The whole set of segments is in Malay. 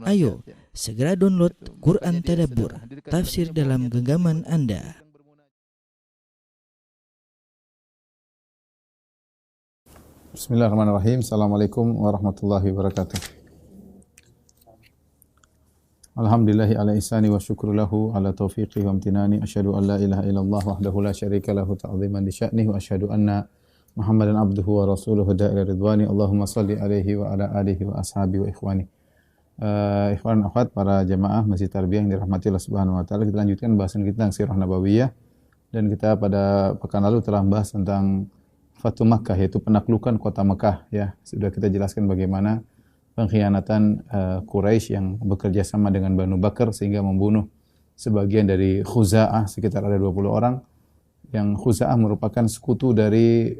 Ayo, segera download Quran Tadabbur, tafsir dalam genggaman Anda. Bismillahirrahmanirrahim. Assalamualaikum warahmatullahi wabarakatuh. Alhamdulillahi ala ihsani wa syukru lahu ala taufiqi wa amtinani. Asyhadu an la ilaha illallah wahdahu la syarika lahu ta'ziman li sya'nihi wa asyhadu anna Muhammadan abduhu wa rasuluhu da'ila ridwani. Allahumma salli alaihi wa ala alihi wa ashabi wa ikhwani. Ikhwan akhwat para jamaah Masjid Tarbiyah yang dirahmati Allah Subhanahu wa taala, kita lanjutkan bahasan kita tentang Sirah Nabawiyah, dan kita pada pekan lalu telah membahas tentang Fatu Makkah, yaitu penaklukan kota Mekah, ya. Sudah kita jelaskan bagaimana pengkhianatan Quraisy yang bekerja sama dengan Banu Bakar sehingga membunuh sebagian dari Khuza'ah, sekitar ada 20 orang, yang Khuza'ah merupakan sekutu dari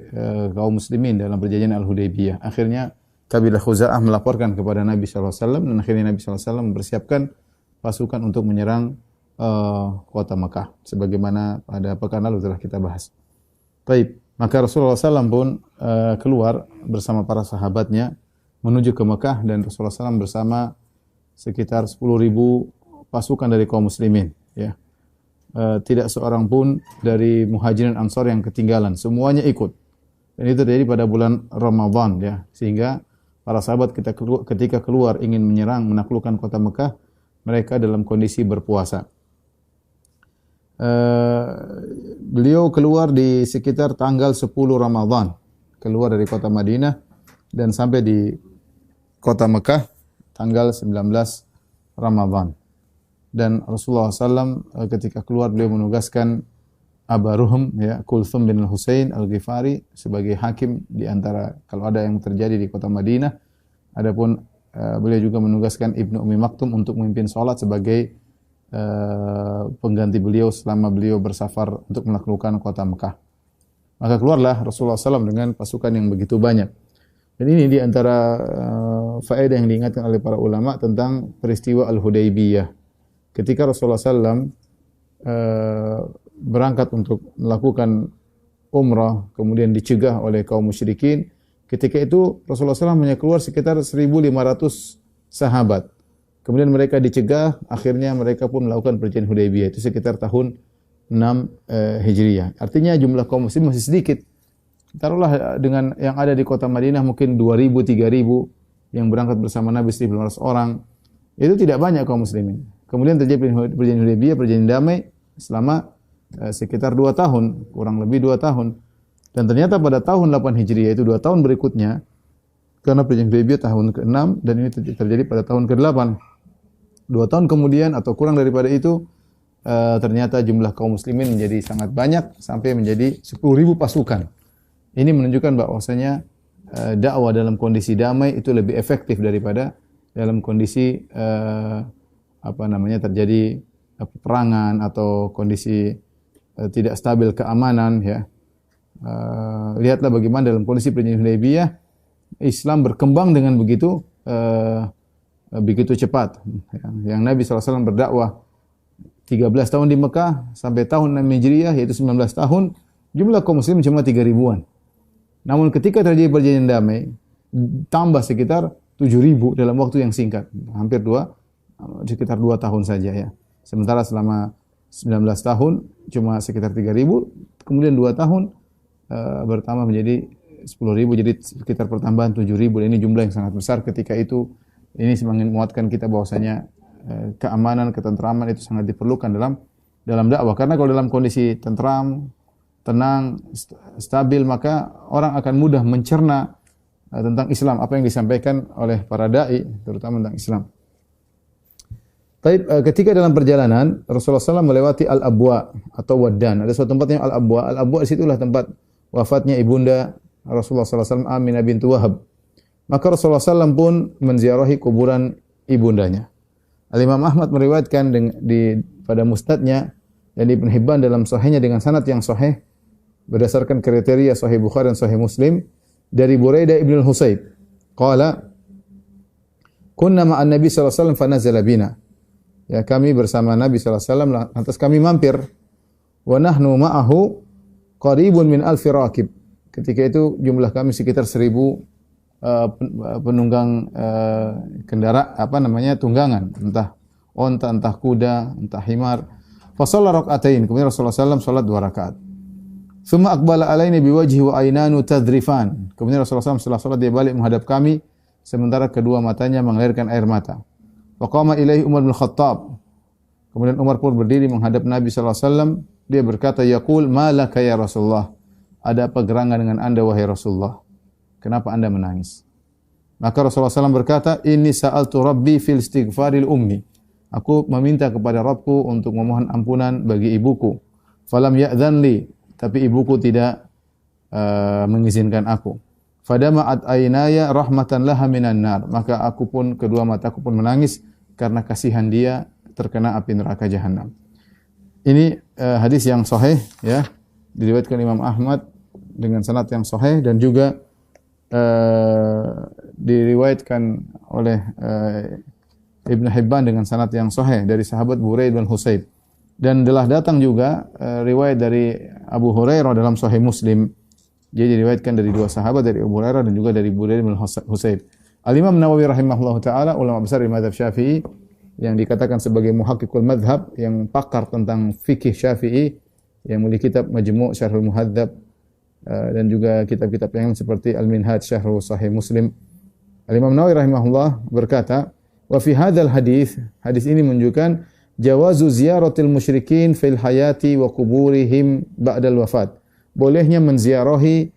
kaum muslimin dalam perjanjian Al-Hudaybiyah. Akhirnya kabilah Khuza'ah melaporkan kepada Nabi SAW, dan akhirnya Nabi SAW mempersiapkan pasukan untuk menyerang kota Mekah, sebagaimana pada pekan lalu telah kita bahas. Baik, maka Rasulullah SAW pun keluar bersama para sahabatnya menuju ke Mekah, dan Rasulullah SAW bersama sekitar 10.000 pasukan dari kaum muslimin. Ya. Tidak seorang pun dari Muhajirin Ansor yang ketinggalan, semuanya ikut. Dan itu terjadi pada bulan Ramadan, ya, sehingga para sahabat kita ketika keluar ingin menyerang, menaklukkan kota Mekah, mereka dalam kondisi berpuasa. Beliau keluar di sekitar tanggal 10 Ramadan, keluar dari kota Madinah dan sampai di kota Mekah tanggal 19 Ramadan. Dan Rasulullah SAW ketika keluar beliau menugaskan Aba Ruhm, ya, Kulthum bin Husain Al-Ghifari sebagai hakim di antara kalau ada yang terjadi di kota Madinah. Adapun beliau juga menugaskan Ibnu Ummi Maktum untuk memimpin salat sebagai pengganti beliau selama beliau bersafar untuk menaklukkan kota Mekah. Maka keluarlah Rasulullah SAW dengan pasukan yang begitu banyak. Dan ini di antara faedah yang diingatkan oleh para ulama tentang peristiwa Al-Hudaybiyah. Ketika Rasulullah SAW berangkat untuk melakukan umrah, kemudian dicegah oleh kaum musyrikin. Ketika itu Rasulullah SAW hanya keluar sekitar 1.500 sahabat. Kemudian mereka dicegah, akhirnya mereka pun melakukan perjanjian Hudaybiyah. Itu sekitar tahun 6 Hijriah. Artinya jumlah kaum muslim masih sedikit. Taruhlah dengan yang ada di kota Madinah mungkin 2.000, 3.000 yang berangkat bersama Nabi 1.500 orang. Itu tidak banyak kaum muslimin. Kemudian terjadi perjanjian Hudaybiyah, perjanjian damai selama sekitar 2 tahun, kurang lebih 2 tahun. Dan ternyata pada tahun 8 Hijriah, yaitu 2 tahun berikutnya, karena perjanjian Hudaybiyah tahun ke-6 dan ini terjadi pada tahun ke-8. 2 tahun kemudian atau kurang daripada itu, ternyata jumlah kaum muslimin menjadi sangat banyak sampai menjadi 10.000 pasukan. Ini menunjukkan bahwasanya dakwah dalam kondisi damai itu lebih efektif daripada dalam kondisi terjadi peperangan atau kondisi tidak stabil keamanan, ya. Lihatlah bagaimana dalam kondisi perjanjian Hudaybiyah Islam berkembang dengan begitu cepat. Yang Nabi SAW berdakwah 13 tahun di Mekah sampai tahun 6 Hijriah, yaitu 19 tahun, jumlah kaum muslim cuma 3.000-an. Namun ketika terjadi perjanjian damai, tambah sekitar 7.000 dalam waktu yang singkat, hampir sekitar 2 tahun saja, ya. Sementara selama 19 tahun cuma sekitar 3.000, kemudian 2 tahun bertambah menjadi 10.000, jadi sekitar pertambahan 7.000. Ini jumlah yang sangat besar ketika itu. Ini semakin menguatkan kita bahwasanya keamanan, ketentraman itu sangat diperlukan dalam dakwah. Karena kalau dalam kondisi tentram, tenang, stabil, maka orang akan mudah mencerna tentang Islam, apa yang disampaikan oleh para dai, terutama tentang Islam. Ketika dalam perjalanan Rasulullah SAW melewati Al-Abwa atau Waddan. Ada suatu tempat yang Al-Abwa. Al-Abwa disitulah tempat wafatnya ibunda Rasulullah SAW, Aminah bintu Wahab. Maka Rasulullah SAW pun menziarahi kuburan ibundanya. Al-Imam Ahmad meriwayatkan pada musnadnya dan Ibn Hibban dalam sahihnya dengan sanad yang sahih berdasarkan kriteria Sahih Bukhari dan Sahih Muslim dari Buraidah ibn al-Husayb. Qala kunna ma'an Nabi sallallahu alaihi wasallam fanazala bina. Ya, kami bersama Nabi sallallahu alaihi wasallam, lantas kami mampir. Wa nahnu ma'ahu qaribun min alfi raqib. Ketika itu jumlah kami sekitar 1.000 penunggang tunggangan, entah onta, entah kuda, entah himar. Fa shalla rak'atain, kemudian Rasulullah SAW salat 2 rakaat. Tsumma aqbala alaina biwajhi wa aynanu tadrifan. Kemudian Rasulullah SAW setelah salat dia balik menghadap kami sementara kedua matanya mengalirkan air mata. Wa qama ilaihi Umar bin Khattab. Kemudian Umar pun berdiri menghadap Nabi sallallahu alaihi wasallam. Dia berkata, yaqul ma laka ya Rasulullah? Ada apa gerangan dengan Anda wahai Rasulullah? Kenapa Anda menangis? Maka Rasulullah SAW berkata, inni sa'altu Rabbi fil istighfaril ummi. Aku meminta kepada Rabbku untuk memohon ampunan bagi ibuku. Falam ya'dhan li, tapi ibuku tidak mengizinkan aku. Fadama'at aynaya rahmatan laha minan nar. Maka kedua mataku pun menangis karena kasihan dia terkena api neraka jahanam. Ini hadis yang sahih ya, diriwayatkan Imam Ahmad dengan sanad yang sahih dan juga diriwayatkan oleh Ibn Hibban dengan sanad yang sahih dari sahabat Buraid bin Husayb. Dan telah datang juga riwayat dari Abu Hurairah dalam Sahih Muslim. Dia diriwayatkan dari dua sahabat, dari Abu Hurairah dan juga dari Buraid bin Husayb. Al-Imam Nawawi rahimahullahu taala, ulama besar di mazhab Syafi'i yang dikatakan sebagai muhaqqiqul madhab, yang pakar tentang fikih Syafi'i, yang memiliki kitab Majmu' Syarhul Muhadzab dan juga kitab-kitab yang seperti Al-Minhaj Syarh Sahih Muslim. Al-Imam Nawawi rahimahullah berkata, wa fi hadzal hadis ini menunjukkan jawazu ziyaratil musyrikin fil hayati wa kuburihim ba'dal wafat. Bolehnya menziarahi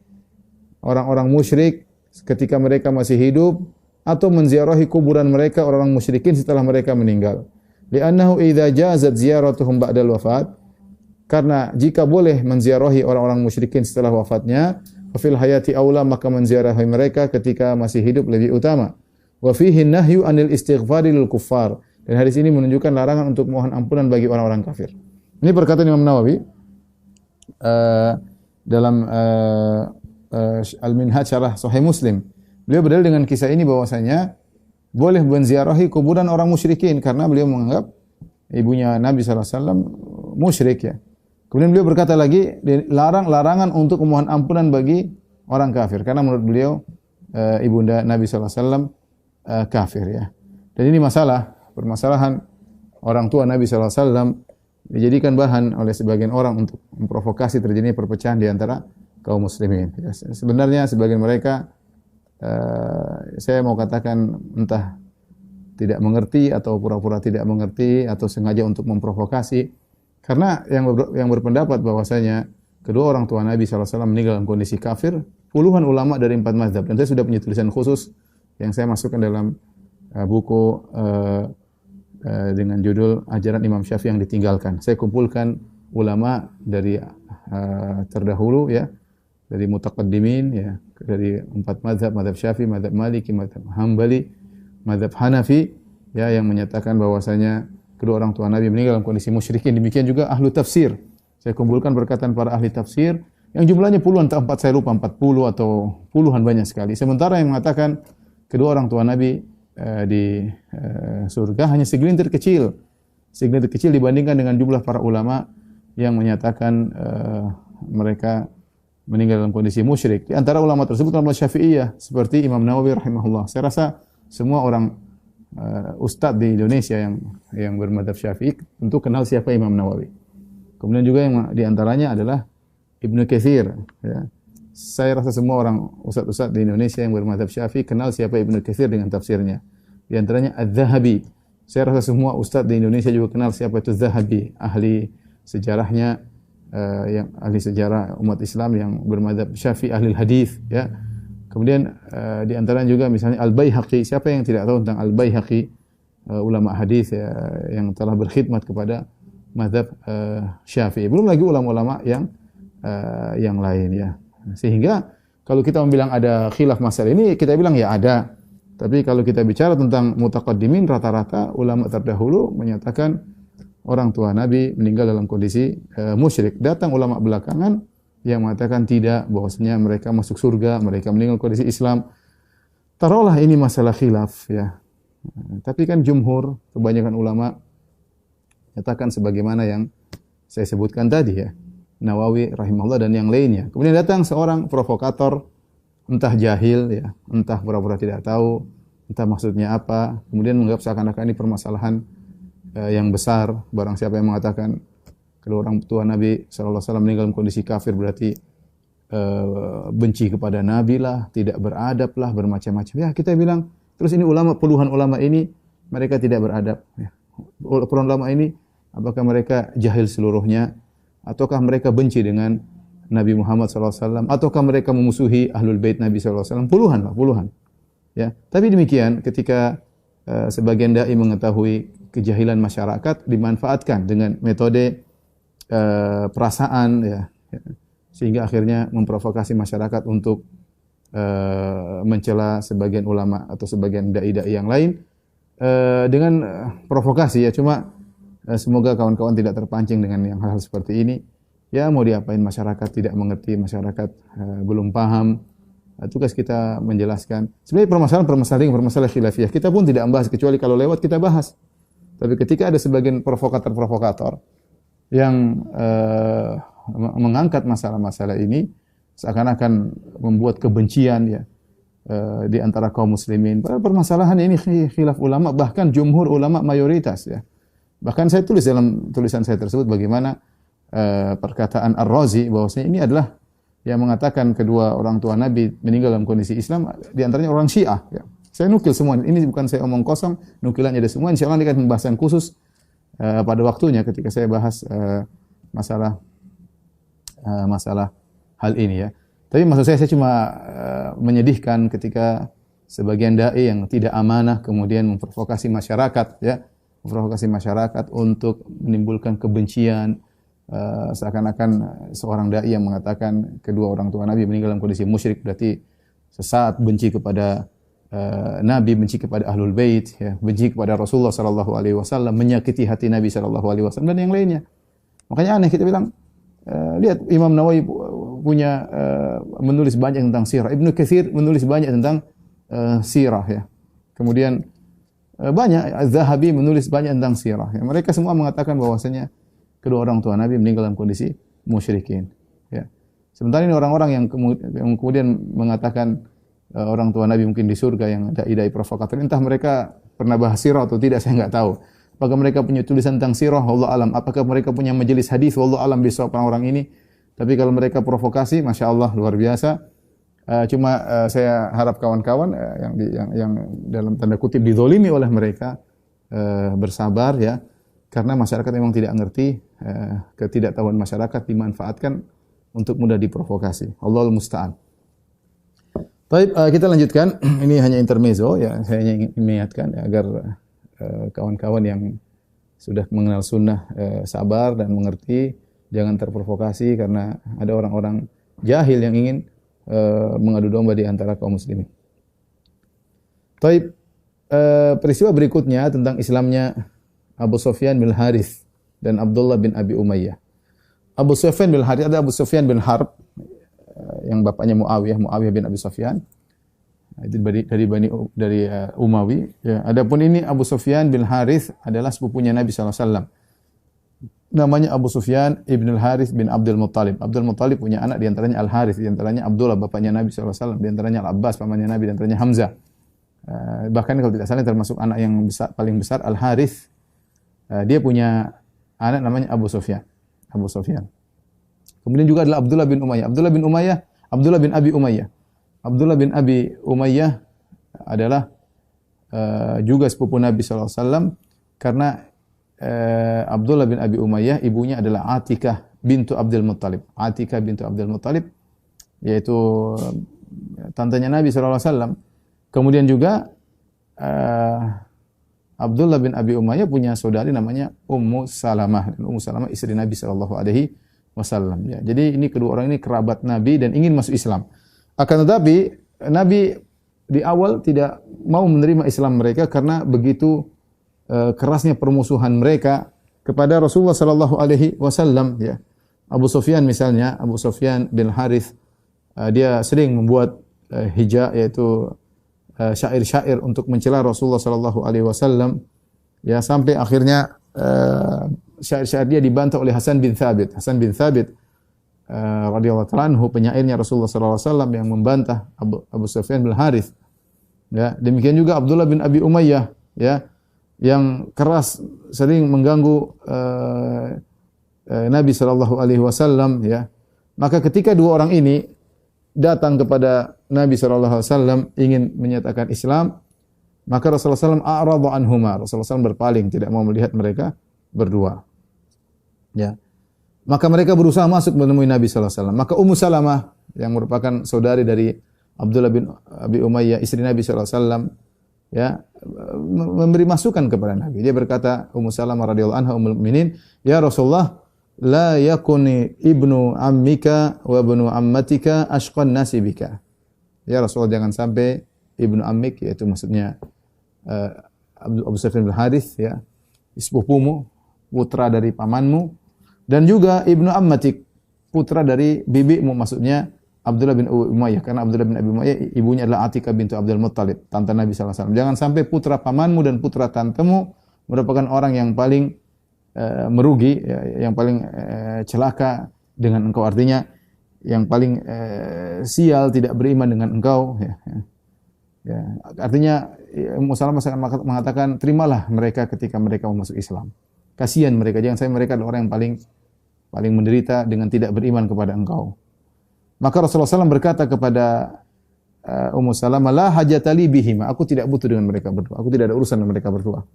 orang-orang musyrik ketika mereka masih hidup atau menziarahi kuburan mereka orang-orang musyrikin setelah mereka meninggal. Li'annahu idza jazat ziyaratuhum ba'dal wafat, karena jika boleh menziarahi orang-orang musyrikin setelah wafatnya, fil hayati aula, maka menziarahi mereka ketika masih hidup lebih utama. Wa fihi nahyu anil istighfari lil kuffar. Dan hadis ini menunjukkan larangan untuk mohon ampunan bagi orang-orang kafir. Ini perkataan Imam Nawawi dalam Al-Minhaj Syarah Sahih Muslim. Beliau berdalil dengan kisah ini bahwasanya boleh menziarahi kuburan orang musyrikin karena beliau menganggap ibunya Nabi sallallahu alaihi wasallam musyrik ya. Kemudian beliau berkata lagi, larangan untuk memohon ampunan bagi orang kafir karena menurut beliau ibunda Nabi sallallahu alaihi wasallam kafir ya. Dan ini permasalahan orang tua Nabi sallallahu alaihi wasallam dijadikan bahan oleh sebagian orang untuk memprovokasi terjadinya perpecahan di antara kaum muslimin. Ya, sebenarnya sebagian mereka saya mau katakan entah tidak mengerti atau pura-pura tidak mengerti atau sengaja untuk memprovokasi, karena yang berpendapat bahwasanya kedua orang tua Nabi sallallahu alaihi wasallam meninggal dalam kondisi kafir, puluhan ulama dari 4 mazhab, dan saya sudah punya tulisan khusus yang saya masukkan dalam buku dengan judul Ajaran Imam Syafi'i yang ditinggalkan. Saya kumpulkan ulama dari terdahulu ya, dari mutaqaddimin ya, dari 4 mazhab, mazhab Syafi'i, mazhab Maliki, mazhab Hambali, mazhab Hanafi ya, yang menyatakan bahwasanya kedua orang tua Nabi meninggal dalam kondisi musyrikin. Demikian juga ahlu tafsir. Saya kumpulkan perkataan para ahli tafsir yang jumlahnya puluhan, tak 4 saya lupa 40 atau puluhan, banyak sekali. Sementara yang mengatakan kedua orang tua Nabi di surga hanya segelintir kecil dibandingkan dengan jumlah para ulama yang menyatakan mereka meninggal dalam kondisi musyrik. Di antara ulama tersebut ulama Syafi'iyah seperti Imam Nawawi rahimahullah. Saya rasa semua orang ustadz di Indonesia yang bermadzhab Syafi'i tentu kenal siapa Imam Nawawi. Kemudian juga yang di antaranya adalah Ibnu Katsir ya. Saya rasa semua orang ustaz-ustaz di Indonesia yang bermadzhab Syafi'i kenal siapa Ibnu Katsir dengan tafsirnya. Di antaranya Az-Zahabi. Saya rasa semua ustaz di Indonesia juga kenal siapa itu Az-Zahabi, ahli sejarahnya yang ahli sejarah umat Islam yang bermadzhab Syafi'i, ahli hadis ya. Kemudian di antaranya juga misalnya Al-Baihaqi. Siapa yang tidak tahu tentang Al-Baihaqi, ulama hadis ya, yang telah berkhidmat kepada mazhab Syafi'i. Belum lagi ulama-ulama yang lain ya. Sehingga kalau kita bilang ada khilaf masalah ini, kita bilang ya ada. Tapi kalau kita bicara tentang mutaqaddimin, rata-rata ulama terdahulu menyatakan orang tua Nabi meninggal dalam kondisi musyrik. Datang ulama belakangan yang mengatakan tidak, bahwasanya mereka masuk surga, mereka meninggal kondisi Islam. Taruhlah ini masalah khilaf ya. Tapi kan jumhur, kebanyakan ulama nyatakan sebagaimana yang saya sebutkan tadi ya. Nawawi rahimahullah dan yang lainnya. Kemudian datang seorang provokator entah jahil ya, entah pura-pura tidak tahu, entah maksudnya apa, kemudian menganggap seakan-akan ini permasalahan yang besar. Barang siapa yang mengatakan kedua orang tua Nabi sallallahu alaihi wasallam meninggal dalam kondisi kafir berarti benci kepada Nabi lah, tidak beradab lah, bermacam-macam. Ya, kita bilang, terus ini ulama, puluhan ulama ini mereka tidak beradab ya. Puluhan ulama ini apakah mereka jahil seluruhnya ataukah mereka benci dengan Nabi Muhammad sallallahu alaihi wasallam ataukah mereka memusuhi ahlul bait Nabi sallallahu alaihi wasallam? Puluhan lah, puluhan. Ya, tapi demikian ketika sebagian dai mengetahui kejahilan masyarakat dimanfaatkan dengan metode perasaan ya, sehingga akhirnya memprovokasi masyarakat untuk mencela sebagian ulama atau sebagian dai-dai yang lain dengan provokasi ya. Cuma semoga kawan-kawan tidak terpancing dengan yang hal-hal seperti ini. Ya mau diapain, masyarakat tidak mengerti, masyarakat belum paham. Tugas kita menjelaskan. Sebenarnya permasalahan khilafiyah kita pun tidak membahas, kecuali kalau lewat kita bahas. Tapi ketika ada sebagian provokator yang mengangkat masalah-masalah ini seakan-akan membuat kebencian ya di antara kaum muslimin. Padahal permasalahan ini khilaf ulama, bahkan jumhur ulama mayoritas ya. Bahkan saya tulis dalam tulisan saya tersebut bagaimana perkataan Ar-Razi bahwasanya ini adalah yang mengatakan kedua orang tua Nabi meninggal dalam kondisi Islam, di antaranya orang Syiah ya. Saya nukil semua. Ini bukan saya omong kosong, nukilannya ada semua. Insyaallah ini akan pembahasan khusus pada waktunya ketika saya bahas masalah hal ini ya. Tapi maksud saya cuma menyedihkan ketika sebagian dai yang tidak amanah kemudian memprovokasi masyarakat ya, memprovokasi masyarakat untuk menimbulkan kebencian, seakan-akan seorang dai yang mengatakan kedua orang tua Nabi meninggal dalam kondisi musyrik berarti sesat, benci kepada Nabi, benci kepada ahlul bait ya, benci kepada Rasulullah sallallahu alaihi wasallam, menyakiti hati Nabi sallallahu alaihi wasallam dan yang lainnya. Makanya aneh kita bilang, lihat Imam Nawawi punya menulis banyak tentang sirah. Ibnu Katsir menulis banyak tentang sirah ya. Kemudian banyak Az-Zahabi menulis banyak tentang sirah. Ya. Mereka semua mengatakan bahwasanya kedua orang tua Nabi meninggal dalam kondisi musyrikin. Ya. Sementara ini orang-orang yang kemudian mengatakan orang tua Nabi mungkin di surga, yang ada dai provokator, entah mereka pernah bahas sirah atau tidak, saya enggak tahu. Apakah mereka punya tulisan tentang sirah, wallahu alam. Apakah mereka punya majelis hadis, wallahu alam, bisawab orang ini. Tapi kalau mereka provokasi, masya Allah luar biasa. Cuma saya harap kawan-kawan yang dalam tanda kutip dizolimi oleh mereka bersabar ya, karena masyarakat memang tidak mengerti, ketidaktahuan masyarakat dimanfaatkan untuk mudah diprovokasi. Allahul musta'an. Baik, kita lanjutkan. Ini hanya intermezzo ya. Saya ingin mengingatkan agar kawan-kawan yang sudah mengenal sunnah sabar dan mengerti, jangan terprovokasi karena ada orang-orang jahil yang ingin mengadu domba di antara kaum muslimin. Baik, peristiwa berikutnya tentang Islamnya Abu Sufyan bin Harith dan Abdullah bin Abi Umayyah. Abu Sufyan bin Harith, ada Abu Sufyan bin Harb yang bapaknya Muawiyah bin Abi Sufyan. Itu dari Umawi. Ya, adapun ini Abu Sufyan bin Harith adalah sepupunya Nabi sallallahu alaihi wasallam. Namanya Abu Sufyan ibn al-Harith bin Abdul Muttalib. Abdul Muttalib punya anak, di antaranya Al-Harith, di antaranya Abdullah bapaknya Nabi sallallahu alaihi wasallam, di antaranya Al-Abbas pamannya Nabi, di antaranya Hamzah. Bahkan kalau tidak salah termasuk anak yang besar, paling besar Al-Harith. Dia punya anak namanya Abu Sufyan. Abu Sufyan. Kemudian juga adalah Abdullah bin Umayyah. Abdullah bin Abi Umayyah. Abdullah bin Abi Umayyah adalah juga sepupu Nabi sallallahu alaihi wasallam, karena Abdullah bin Abi Umayyah ibunya adalah Atikah bintu Abdul Muttalib. Atikah bintu Abdul Muttalib yaitu tantenya Nabi sallallahu alaihi wasallam. Kemudian juga Abdullah bin Abi Umayyah punya saudari namanya Ummu Salamah, dan Ummu Salamah istri Nabi sallallahu alaihi wasallam ya. Jadi ini kedua orang ini kerabat Nabi dan ingin masuk Islam. Akan tetapi Nabi di awal tidak mau menerima Islam mereka karena begitu kerasnya permusuhan mereka kepada Rasulullah sallallahu alaihi wasallam ya. Abu Sufyan misalnya, Abu Sufyan bin Harith, dia sering membuat hija, yaitu syair-syair untuk mencela Rasulullah sallallahu alaihi wasallam ya, sampai akhirnya syair-syair dia dibantah oleh Hasan bin Thabit. Hasan bin Thabit radhiyallahu ta'ala anhu, penyairnya Rasulullah sallallahu alaihi wasallam yang membantah Abu Sufyan bin Harits. Ya, demikian juga Abdullah bin Abi Umayyah, ya, yang keras sering mengganggu Nabi sallallahu alaihi wasallam, ya. Maka ketika dua orang ini datang kepada Nabi sallallahu alaihi wasallam ingin menyatakan Islam, maka Rasulullah sallallahu alaihi wasallam a'rada anhuma. Rasulullah sallallahu berpaling, tidak mau melihat mereka berdua. Ya. Maka mereka berusaha masuk menemui Nabi sallallahu alaihi wasallam. Maka Ummu Salamah yang merupakan saudari dari Abdullah bin Abi Umayyah, istri Nabi sallallahu alaihi wasallam, ya, memberi masukan kepada Nabi. Dia berkata, Ummu Salamah radhiyallahu anha, ummul mukminin, "Ya Rasulullah, la yakuni ibnu ammika wa ibnu ammatika ashqan nasi bika." Ya Rasulullah, jangan sampai ibnu ammik, yaitu maksudnya Abu Sufyan bin Harits, ya, sepupumu, putra dari pamanmu, dan juga ibnu ammatik, putra dari bibimu, maksudnya Abdullah bin Umayyah, karena Abdullah bin Abi Umayyah ibunya adalah Atikah bintu Abdul Muttalib, tante Nabi sallallahu alaihi wasallam. Jangan sampai putra pamanmu dan putra tantemu merupakan orang yang paling merugi, ya, yang paling celaka dengan engkau, artinya yang paling sial, tidak beriman dengan engkau, ya. Ya, artinya Ummu Salamah mengatakan, terimalah mereka ketika mereka mau masuk Islam. Kasihan mereka, jangan sampai mereka adalah orang yang paling menderita dengan tidak beriman kepada engkau. Maka Rasulullah SAW berkata kepada Ummu Salamah, la hajatali bihima, aku tidak butuh dengan mereka berdua, aku tidak ada urusan dengan mereka berdua.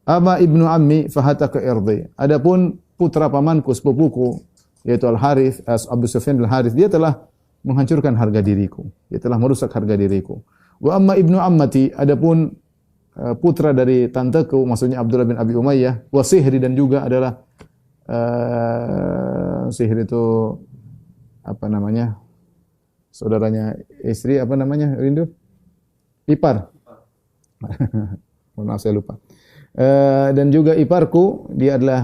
Ama ibnu ammi fahataka irdi, adapun putra pamanku, sepupuku, yaitu Al-Harits, Abu Sufyan bin Harits, dia telah menghancurkan harga diriku, dia telah merusak harga diriku. Wa amma ibnu ammati, adapun putra dari tanteku, maksudnya Abdullah bin Abi Umayyah, wa sihri, dan juga adalah sihir itu apa namanya? Saudaranya istri, apa namanya? Rindu? Ipar. Maaf saya lupa. Dan juga iparku, dia adalah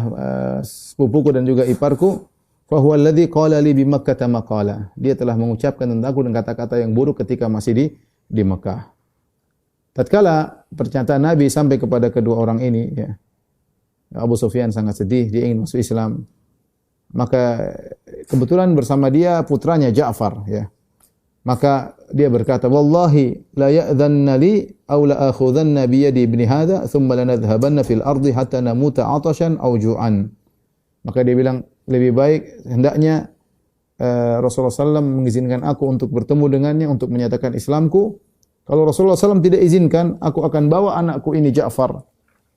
sepupuku dan juga iparku. Fa huwa alladhi qala li bi Makkah maqala. Dia telah mengucapkan tentangku dengan kata-kata yang buruk ketika masih di Mekah. Tatkala pernyataan Nabi sampai kepada kedua orang ini, ya, Abu Sufyan sangat sedih, dia ingin masuk Islam. Maka kebetulan bersama dia putranya Ja'far, ya. Maka dia berkata, "Wallahi la ya'dhanna li aw la akhudhanna bi yadi ibni hadha thumma lanadhhabanna fil ardi hatta namuta 'atashan aw ju'an." Maka dia bilang, lebih baik hendaknya Rasulullah SAW mengizinkan aku untuk bertemu dengannya untuk menyatakan Islamku. Kalau Rasulullah SAW tidak izinkan, aku akan bawa anakku ini Ja'far,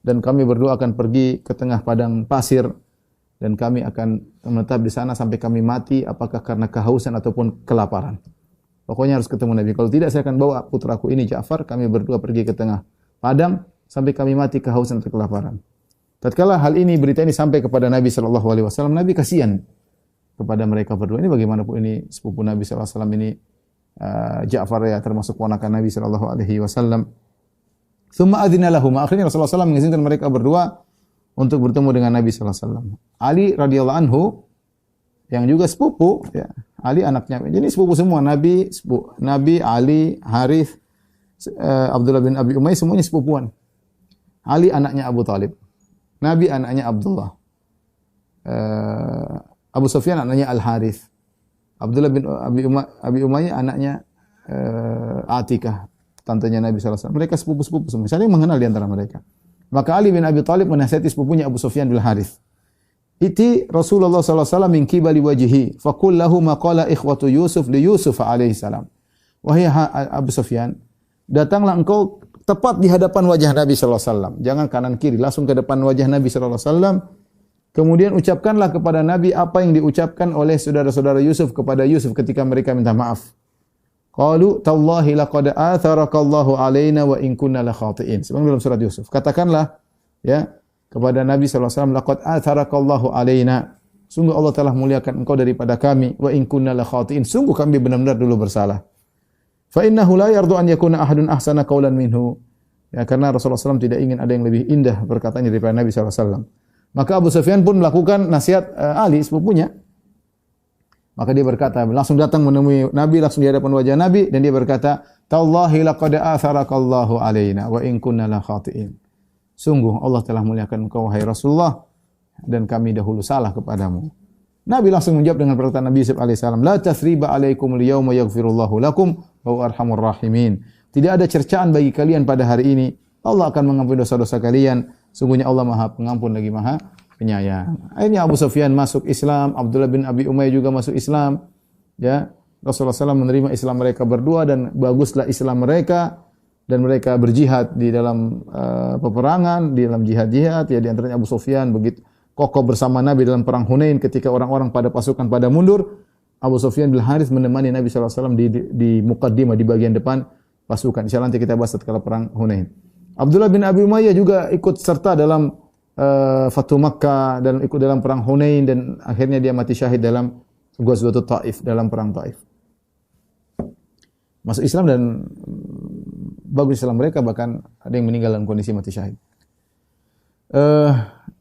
dan kami berdua akan pergi ke tengah padang pasir, dan kami akan menetap di sana sampai kami mati, apakah karena kehausan ataupun kelaparan. Pokoknya harus ketemu Nabi. Kalau tidak, saya akan bawa putraku ini Ja'far, kami berdua pergi ke tengah padang sampai kami mati kehausan atau kelaparan. Tatkala hal ini, berita ini sampai kepada Nabi sallallahu alaihi wasallam, Nabi kasihan kepada mereka berdua. Ini bagaimanapun ini sepupu Nabi sallallahu alaihi wasallam ini, Ja'far, ya, termasuk ponakan Nabi sallallahu alaihi wasallam. Tsumma adzina lahum. Akhirnya Rasulullah SAW mengizinkan mereka berdua untuk bertemu dengan Nabi sallallahu alaihi wasallam. Ali radhiyallahu anhu yang juga sepupu, ya. Ali anaknya. Jadi sepupu semua, Nabi, Ali, Harits, Abdullah bin Abi Umayyah, semuanya sepupuan. Ali anaknya Abu Talib. Nabi anaknya Abdullah. Abu Sufyan anaknya Al-Harits. Abdullah bin Abi Umayyah anaknya Atikah, tantenya Nabi sallallahu alaihi wasallam. Mereka sepupu-sepupu semua. Saling mengenal di antara mereka. Maka Ali bin Abi Thalib menasihati sepupunya Abu Sufyan bin Harits. Iti Rasulullah sallallahu alaihi wasallam min qibali wajhihi, faqul lahu ma qala ikhwatu Yusuf li Yusuf alaihi salam. Wahai Abu Sufyan, datanglah engkau tepat di hadapan wajah Nabi sallallahu alaihi wasallam. Jangan kanan kiri, langsung ke depan wajah Nabi sallallahu alaihi wasallam. Kemudian ucapkanlah kepada Nabi apa yang diucapkan oleh saudara-saudara Yusuf kepada Yusuf ketika mereka minta maaf. Qalu tallahi laqad atharakallahu alaina wa in kunna la khati'in. Sebagaimana dalam surat Yusuf. Katakanlah, ya, kepada Nabi sallallahu alaihi wasallam, laqad atharakallahu alaina. Sungguh Allah telah muliakan engkau daripada kami, wa in kunna la khati'in. Sungguh kami benar-benar dulu bersalah. Fa innahu la yardu an yakuna ahadun ahsana qawlan minhu. Ya, karena Rasulullah SAW tidak ingin ada yang lebih indah perkataannya daripada Nabi sallallahu alaihi wasallam. Maka Abu Sufyan pun melakukan nasihat Ali sepupunya. Maka dia berkata, langsung datang menemui Nabi, langsung di hadapan wajah Nabi, dan dia berkata, "Tallahi laqad atharakallahu alaina wa in kunna la khati'in." Sungguh Allah telah muliakan engkau wahai Rasulullah, dan kami dahulu salah kepadamu. Nabi langsung menjawab dengan perkataan Nabi Yusuf alaihissalam, la tathriba alaikum liyawma yaghfirullahu lakum wa huwa arhamur rahimin. Tidak ada cercaan bagi kalian pada hari ini. Allah akan mengampuni dosa-dosa kalian. Sungguhnya Allah Maha Pengampun lagi Maha Penyayang. Akhirnya Abu Sufyan masuk Islam, Abdullah bin Abi Umayyah juga masuk Islam. Ya, Rasulullah SAW menerima Islam mereka berdua dan baguslah Islam mereka dan mereka berjihad di dalam peperangan, di dalam jihad-jihad. Ya, di antaranya Abu Sufyan begitu kokoh bersama Nabi dalam perang Hunain ketika orang-orang pada pasukan pada mundur. Abu Sufyan bin Harits menemani Nabi SAW di muqaddimah di bagian depan pasukan. Insyaallah nanti kita bahas setelah perang Hunain. Abdullah bin Abi Umayyah juga ikut serta dalam Fatu Makkah dan ikut dalam perang Hunain dan akhirnya dia mati syahid dalam Ghazwatul Taif, dalam perang Taif. Masuk Islam dan bagus Islam mereka, bahkan ada yang meninggal dalam kondisi mati syahid.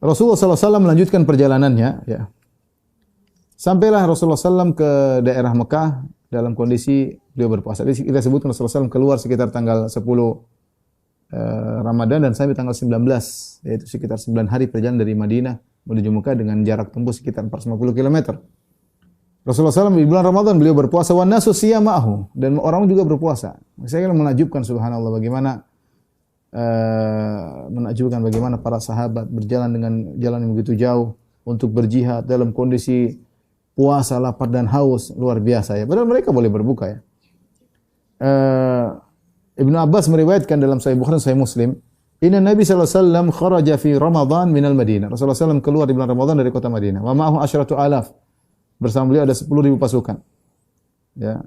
Rasulullah SAW melanjutkan perjalanannya. Ya. Sampailah Rasulullah SAW ke daerah Mekah dalam kondisi beliau berpuasa. Jadi kita sebutkan Rasulullah SAW keluar sekitar tanggal 10 Ramadan dan sampai tanggal 19, yaitu sekitar 9 hari perjalanan dari Madinah menuju Mekah dengan jarak tempuh sekitar 450 km. Rasulullah SAW di bulan Ramadan beliau berpuasa, wan nasu siyama'ahu, dan orang juga berpuasa. Saya kira menakjubkan, subhanallah, bagaimana para sahabat berjalan dengan jalan yang begitu jauh untuk berjihad dalam kondisi puasa, lapar dan haus, luar biasa ya. Padahal mereka boleh berbuka ya. Ibnu Abbas meriwayatkan dalam Sahih Bukhari dan Sahih Muslim, inna Nabi sallallahu alaihi wasallam kharaja fi Ramadan minal Madinah. Rasulullah SAW keluar di bulan Ramadan dari kota Madinah. Wa ma'ahu asyratu alaf. Bersama beliau ada 10.000 pasukan. Ya.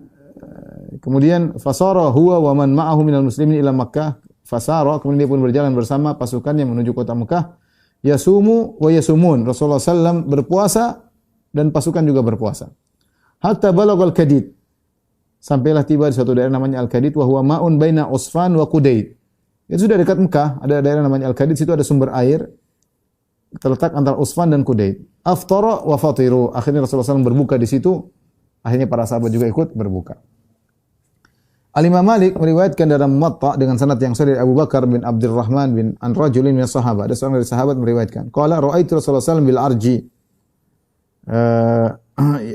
Kemudian fasara huwa wa man ma'ahu minal muslimin ila Makkah. Fasara, kemudian dia pun berjalan bersama pasukannya menuju kota Mekah. Yasumu wa yasumun. Rasulullah SAW berpuasa dan pasukan juga berpuasa. Hatta balagal Kadid. Sampailah tiba di suatu daerah namanya Al-Kadid, wa huwa ma'un baina Usfan wa Qudayd. Itu sudah dekat Mekah, ada daerah namanya Al-Kadid, situ ada sumber air terletak antara Usfan dan Qudayd. Aftara wa fatiru. Akhirnya Rasulullah SAW berbuka di situ. Akhirnya para sahabat juga ikut berbuka. Al-Imam Malik meriwayatkan dalam Muwatta dengan sanad yang sahih Abu Bakar bin Abdurrahman bin an rajulin min sahabat. Ada seorang dari sahabat meriwayatkan, qala ra'aitu Rasulullah SAW bil arji.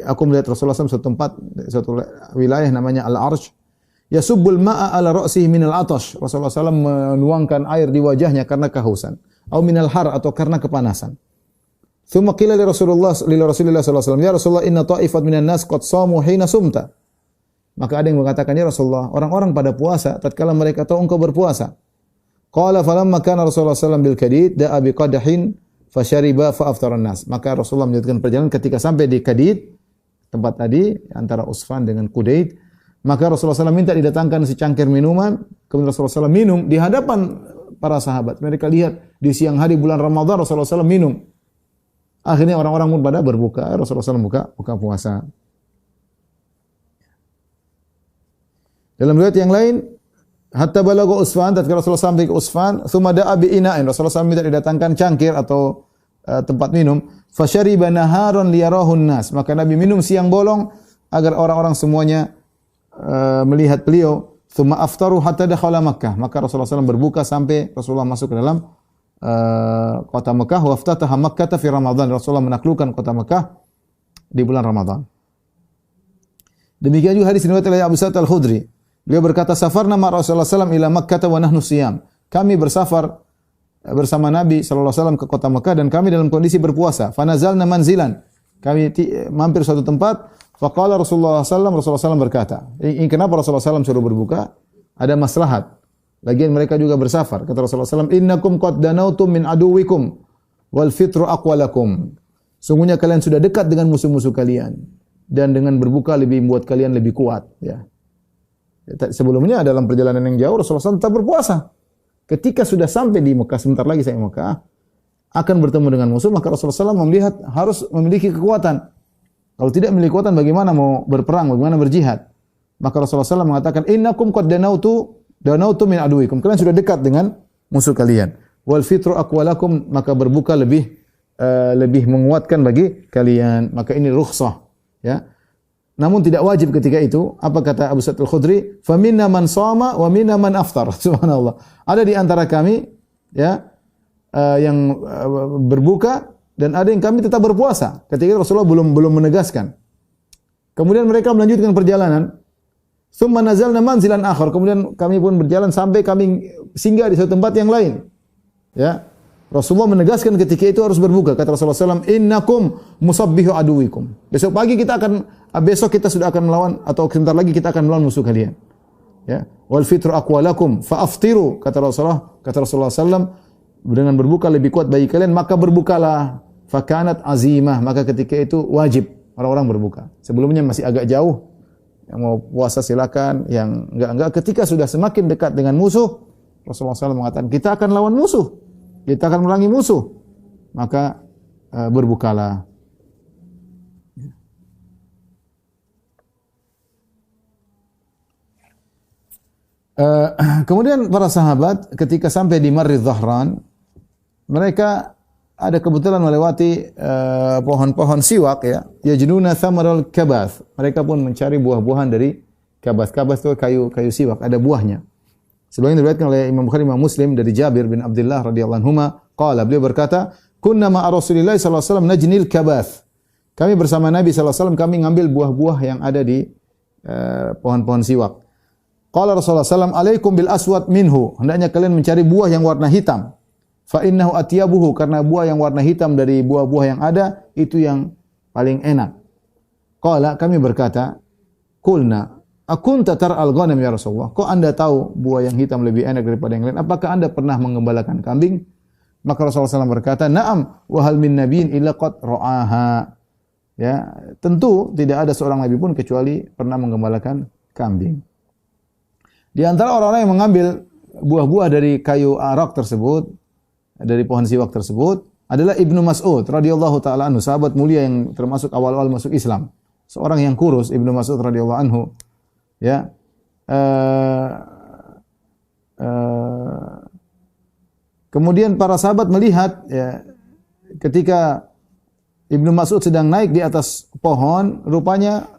Aku melihat Rasulullah SAW suatu tempat, suatu wilayah namanya Al-Arj. Yasubbul ma'a ala ra'sihi minal atash. Rasulullah SAW menuangkan air di wajahnya karena kehausan. Atau minal har, atau karena kepanasan. Thumma qila li Rasulillah sallallahu alaihi wasallam, ya Rasulullah, inna ta'ifat minan nas qad shamu hina sumta. Maka ada yang mengatakan, ya Rasulullah, orang-orang pada puasa tatkala mereka tahu engkau berpuasa. Qala falamma kana Rasulullah sallallahu alaihi wasallam bil Kadid da'a bi qadahin fasyariba fa'aftaran nas. Maka Rasulullah melanjutkan perjalanan ketika sampai di Kadid, tempat tadi antara Usfan dengan Qudayd, maka Rasulullah SAW minta didatangkan secangkir minuman. Kemudian Rasulullah SAW minum di hadapan para sahabat. Mereka lihat di siang hari bulan Ramadan Rasulullah SAW minum. Akhirnya orang-orang pun pada berbuka. Rasulullah SAW buka puasa. Dalam riwayat yang lain, hatta balagha Usfan, tatkala Rasulullah sampai ke Usfan, tsumma da'a bi ina'in. Rasulullah SAW minta didatangkan cangkir atau tempat minum. Fasyariba naharon liyarahun nas. Maka Nabi minum siang bolong agar orang-orang semuanya melihat beliau. Tsumma aftaru hatta dakhala Makkah. Maka Rasulullah SAW berbuka sampai Rasulullah masuk ke dalam kota Mekah. Wa aftataha Makkah fi Ramadan. Rasulullah menaklukkan kota Mekah di bulan Ramadan. Demikian juga hadis riwayat oleh Abu Sa'id Al-Khudri. Beliau berkata, safarna ma Rasulullah SAW ila Makkah wa nahnu siyam. Kami bersafar bersama Nabi SAW ke kota Mekah dan kami dalam kondisi berpuasa. Fanazalna manzilan. Kami mampir suatu tempat. Faqala Rasulullah SAW berkata, ini kenapa Rasulullah SAW suruh berbuka? Ada maslahat. Lagian mereka juga bersafar. Kata Rasulullah SAW, innakum qad danautum min aduwikum wal fitru aqwalakum. Sungguhnya kalian sudah dekat dengan musuh-musuh kalian dan dengan berbuka lebih membuat kalian lebih kuat. Ya. Sebelumnya dalam perjalanan yang jauh Rasulullah SAW tetap berpuasa. Ketika sudah sampai di Mekah, sebentar lagi saya Mekah, akan bertemu dengan musuh, maka Rasulullah SAW melihat harus memiliki kekuatan. Kalau tidak memiliki kekuatan, bagaimana mau berperang, bagaimana berjihad? Maka Rasulullah SAW mengatakan, innakum qad danautu min aduwikum. Kalian sudah dekat dengan musuh kalian. Wal fitru aqwalakum, maka berbuka lebih menguatkan bagi kalian. Maka ini rukhsah, ya. Namun tidak wajib ketika itu. Apa kata Abu Sa'id Al-Khudri? Faminna man shama wa minna man aftar. Subhanallah. Ada di antara kami, ya, yang berbuka dan ada yang kami tetap berpuasa. Ketika Rasulullah belum menegaskan. Kemudian mereka melanjutkan perjalanan. Tsumma nazalna manzilan akhar. Kemudian kami pun berjalan sampai kami singgah di suatu tempat yang lain. Ya. Rasulullah menegaskan ketika itu harus berbuka. Kata Rasulullah SAW, innakum musabbihu aduwikum. Besok kita sudah akan melawan, atau sebentar lagi kita akan melawan musuh kalian. Ya. Wal fitru aqwalakum fa'aftiru. Kata Rasulullah SAW, dengan berbuka lebih kuat bagi kalian, maka berbukalah. Fakanat azimah. Maka ketika itu wajib orang-orang berbuka. Sebelumnya masih agak jauh. Yang mau puasa silakan, yang enggak. Ketika sudah semakin dekat dengan musuh, Rasulullah SAW mengatakan, kita akan lawan musuh. Kita akan merangi musuh. Maka berbukalah. Kemudian para sahabat ketika sampai di Marri Dhahran, mereka ada kebetulan melewati pohon-pohon siwak, ya. Yajnuna thamaral kabath. Mereka pun mencari buah-buahan dari kabath. Kabath itu kayu siwak, ada buahnya. Sebagaimana diriwayatkan oleh Imam Bukhari, Imam Muslim dari Jabir bin Abdullah radhiyallahu anhuma, qala, beliau berkata, "Kunna ma'a Rasulillah sallallahu alaihi wasallam najnil kabath." Kami bersama Nabi sallallahu alaihi wasallam kami ngambil buah-buah yang ada di pohon-pohon siwak. Qala Rasulullah sallallahu alaihi wasallam, "Alaikum bil aswad minhu." Hendaknya kalian mencari buah yang warna hitam. Fa innahu atyabuhu, karena buah yang warna hitam dari buah-buah yang ada itu yang paling enak. Qala, kami berkata, qulna akunta tar'al ghanam ya Rasulullah? Kok Anda tahu buah yang hitam lebih enak daripada yang lain? Apakah Anda pernah mengembalakan kambing? Maka Rasulullah SAW berkata, "Na'am, wa hal min nabiyyin illa qad ra'aha." Ya, tentu tidak ada seorang nabi pun kecuali pernah mengembalakan kambing. Di antara orang-orang yang mengambil buah-buah dari kayu arak tersebut, dari pohon siwak tersebut, adalah Ibnu Mas'ud radhiyallahu taala anhu, sahabat mulia yang termasuk awal-awal masuk Islam. Seorang yang kurus, Ibnu Mas'ud radhiyallahu anhu. Ya. Kemudian para sahabat melihat, ya, ketika Ibnu Mas'ud sedang naik di atas pohon, rupanya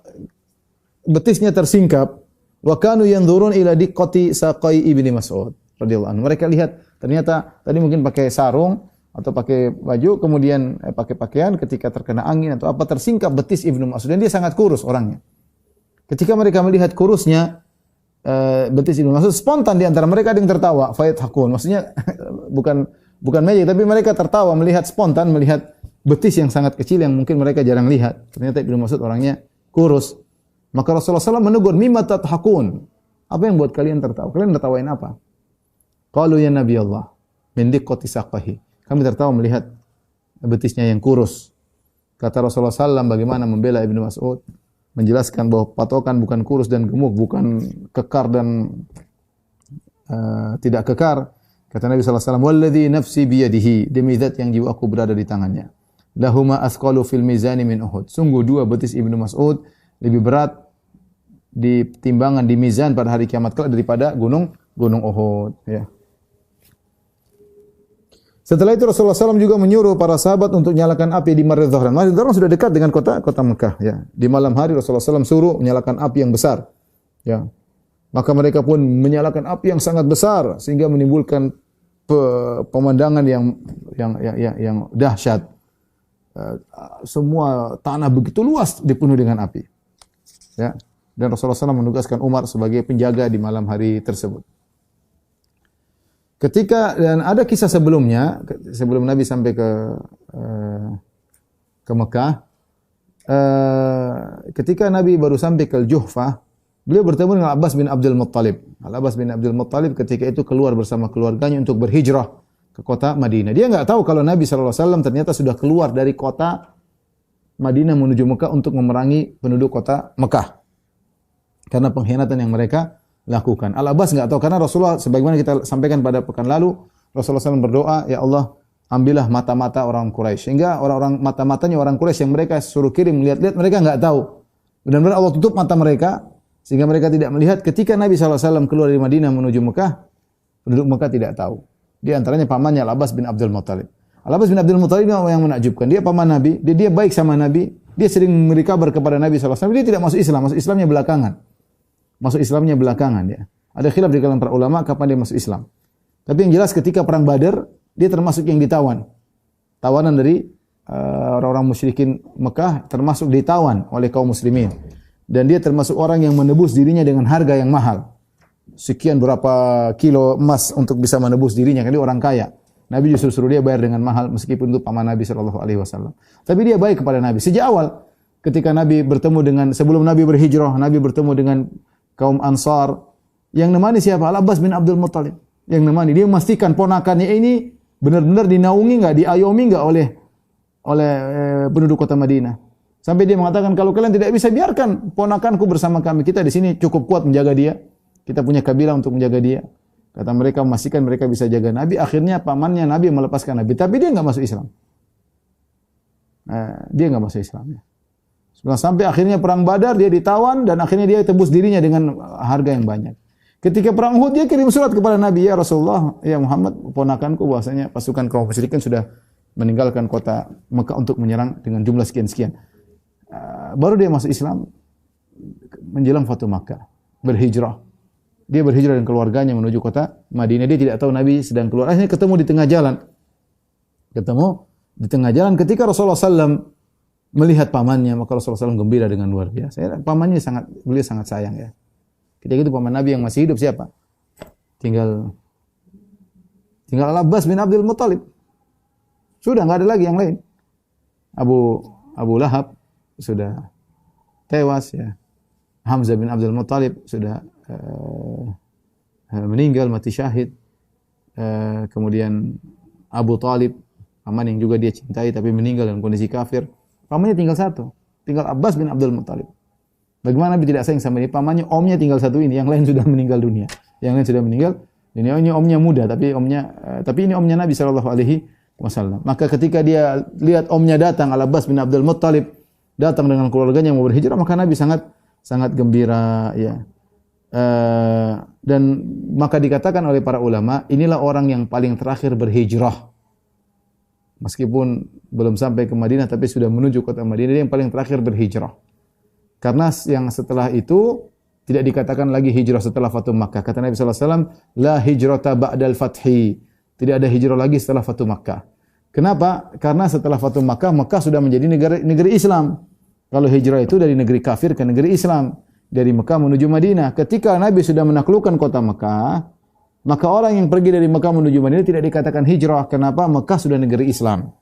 betisnya tersingkap. Wa kanu yanzurun ila diqqati saqai Ibnu Mas'ud radhiyallahu anhu. Mereka lihat ternyata tadi mungkin pakai sarung atau pakai baju, kemudian pakai pakaian, ketika terkena angin atau apa tersingkap betis Ibnu Mas'ud, dan dia sangat kurus orangnya. Ketika mereka melihat kurusnya betis Ibnu Mas'ud, spontan di antara mereka ada yang tertawa, fayadhakun. Maksudnya bukan magic, tapi mereka tertawa spontan melihat betis yang sangat kecil yang mungkin mereka jarang lihat. Ternyata Ibnu Mas'ud orangnya kurus. Maka Rasulullah SAW menegur, mimma tadhakun? Apa yang buat kalian tertawa? Kalian tertawain apa? Qalu ya Nabi Allah, min diqqati saqahi. Kami tertawa melihat betisnya yang kurus. Kata Rasulullah SAW bagaimana membela Ibnu Mas'ud, menjelaskan bahwa patokan bukan kurus dan gemuk, bukan kekar dan tidak kekar. Kata Nabi SAW, walladhi nafsi biyadihi, demi zat yang jiwaku berada di tangannya. Lahuma asqalu fil mizani min Uhud. Sungguh dua betis Ibnu Mas'ud lebih berat di timbangan di mizan pada hari kiamat kelak daripada gunung Uhud. Ya. Setelah itu Rasulullah SAW juga menyuruh para sahabat untuk nyalakan api di Marri Dhahran. Marri Dhahran sudah dekat dengan kota Mekah. Ya. Di malam hari Rasulullah SAW suruh menyalakan api yang besar. Ya. Maka mereka pun menyalakan api yang sangat besar sehingga menimbulkan pemandangan yang dahsyat. Semua tanah begitu luas dipenuhi dengan api. Ya. Dan Rasulullah SAW menugaskan Umar sebagai penjaga di malam hari tersebut. Dan ada kisah sebelumnya, sebelum Nabi sampai ke Mekah, ketika Nabi baru sampai ke Juhfah, beliau bertemu dengan Abbas bin Abdul Muttalib. Al-Abbas bin Abdul Muttalib ketika itu keluar bersama keluarganya untuk berhijrah ke kota Madinah. Dia enggak tahu kalau Nabi SAW ternyata sudah keluar dari kota Madinah menuju Mekah untuk memerangi penduduk kota Mekah. Karena pengkhianatan yang mereka lakukan. Al-Abbas enggak tahu, karena Rasulullah, sebagaimana kita sampaikan pada pekan lalu, Rasulullah SAW berdoa, ya Allah, ambillah mata-mata orang Quraisy. Sehingga orang mata-matanya orang Quraisy yang mereka suruh kirim melihat-lihat, mereka enggak tahu. Benar-benar Allah tutup mata mereka sehingga mereka tidak melihat. Ketika Nabi SAW keluar dari Madinah menuju Mekah, penduduk Mekah tidak tahu. Di antaranya pamannya Al-Abbas bin Abdul Muttalib. Al-Abbas bin Abdul Muttalib yang menakjubkan. Dia paman Nabi, dia baik sama Nabi, dia sering memberi kabar kepada Nabi SAW. Dia tidak masuk Islam, masuk Islamnya belakangan. Ya. Ada khilaf di kalangan para ulama kapan dia masuk Islam. Tapi yang jelas ketika perang Badar, dia termasuk yang ditawan. Tawanan dari orang-orang musyrikin Mekah termasuk ditawan oleh kaum muslimin. Dan dia termasuk orang yang menebus dirinya dengan harga yang mahal. Sekian berapa kilo emas untuk bisa menebus dirinya, karena dia orang kaya. Nabi justru suruh dia bayar dengan mahal meskipun itu paman Nabi sallallahu alaihi wasallam. Tapi dia baik kepada Nabi. Sejak awal ketika Nabi bertemu dengan, sebelum Nabi berhijrah, Nabi bertemu dengan kaum Ansar. Yang nemani siapa? Al-Abbas bin Abdul Muttalib. Yang nemani, dia memastikan ponakannya ini benar-benar dinaungi enggak, diayomi enggak oleh penduduk kota Madinah. Sampai dia mengatakan, kalau kalian tidak bisa, biarkan ponakanku bersama kami. Kita di sini cukup kuat menjaga dia. Kita punya kabilah untuk menjaga dia. Kata mereka, memastikan mereka bisa jaga Nabi. Akhirnya pamannya Nabi melepaskan Nabi. Tapi dia enggak masuk Islam. Dia enggak masuk Islam. Sampai akhirnya perang Badar, dia ditawan dan akhirnya dia tebus dirinya dengan harga yang banyak. Ketika perang Uhud, dia kirim surat kepada Nabi, ya Rasulullah, ya Muhammad, ponakanku bahwasanya pasukan kaum musyrikin sudah meninggalkan kota Mekah untuk menyerang dengan jumlah sekian-sekian. Baru dia masuk Islam menjelang Fatu Makkah, berhijrah. Dia berhijrah dengan keluarganya menuju kota Madinah. Dia tidak tahu Nabi sedang keluar. Akhirnya ketemu di tengah jalan. Ketika Rasulullah SAW melihat pamannya, maka Rasulullah SAW gembira dengan luar biasa. Pamannya beliau sangat sayang ya. Ketika itu paman Nabi yang masih hidup siapa? Tinggal Al-Abbas bin Abdul Muttalib. Sudah enggak ada lagi yang lain. Abu Lahab sudah tewas ya. Hamzah bin Abdul Muttalib sudah meninggal mati syahid. Kemudian Abu Talib, paman yang juga dia cintai tapi meninggal dalam kondisi kafir. Pamannya tinggal satu, tinggal Abbas bin Abdul Muttalib. Bagaimana Nabi tidak sayang sama dia? Pamannya, omnya tinggal satu ini, yang lain sudah meninggal dunia. Yang lain sudah meninggal. Ini omnya muda, tapi ini omnya Nabi sallallahu alaihi wasallam. Maka ketika dia lihat omnya datang, Al-Abbas bin Abdul Muttalib datang dengan keluarganya mau berhijrah, maka Nabi sangat gembira ya. Dan maka dikatakan oleh para ulama, inilah orang yang paling terakhir berhijrah. Meskipun belum sampai ke Madinah tapi sudah menuju kota Madinah, dia yang paling terakhir berhijrah. Karena yang setelah itu tidak dikatakan lagi hijrah setelah Fatu Makkah. Kata Nabi sallallahu alaihi wasallam, la hijrata ba'dal fathi. Tidak ada hijrah lagi setelah Fatu Makkah. Kenapa? Karena setelah Fatu Makkah, Makkah sudah menjadi negeri Islam. Kalau hijrah itu dari negeri kafir ke negeri Islam, dari Mekah menuju Madinah. Ketika Nabi sudah menaklukkan kota Mekah, maka orang yang pergi dari Mekah menuju Madinah tidak dikatakan hijrah. Kenapa? Mekah sudah negeri Islam.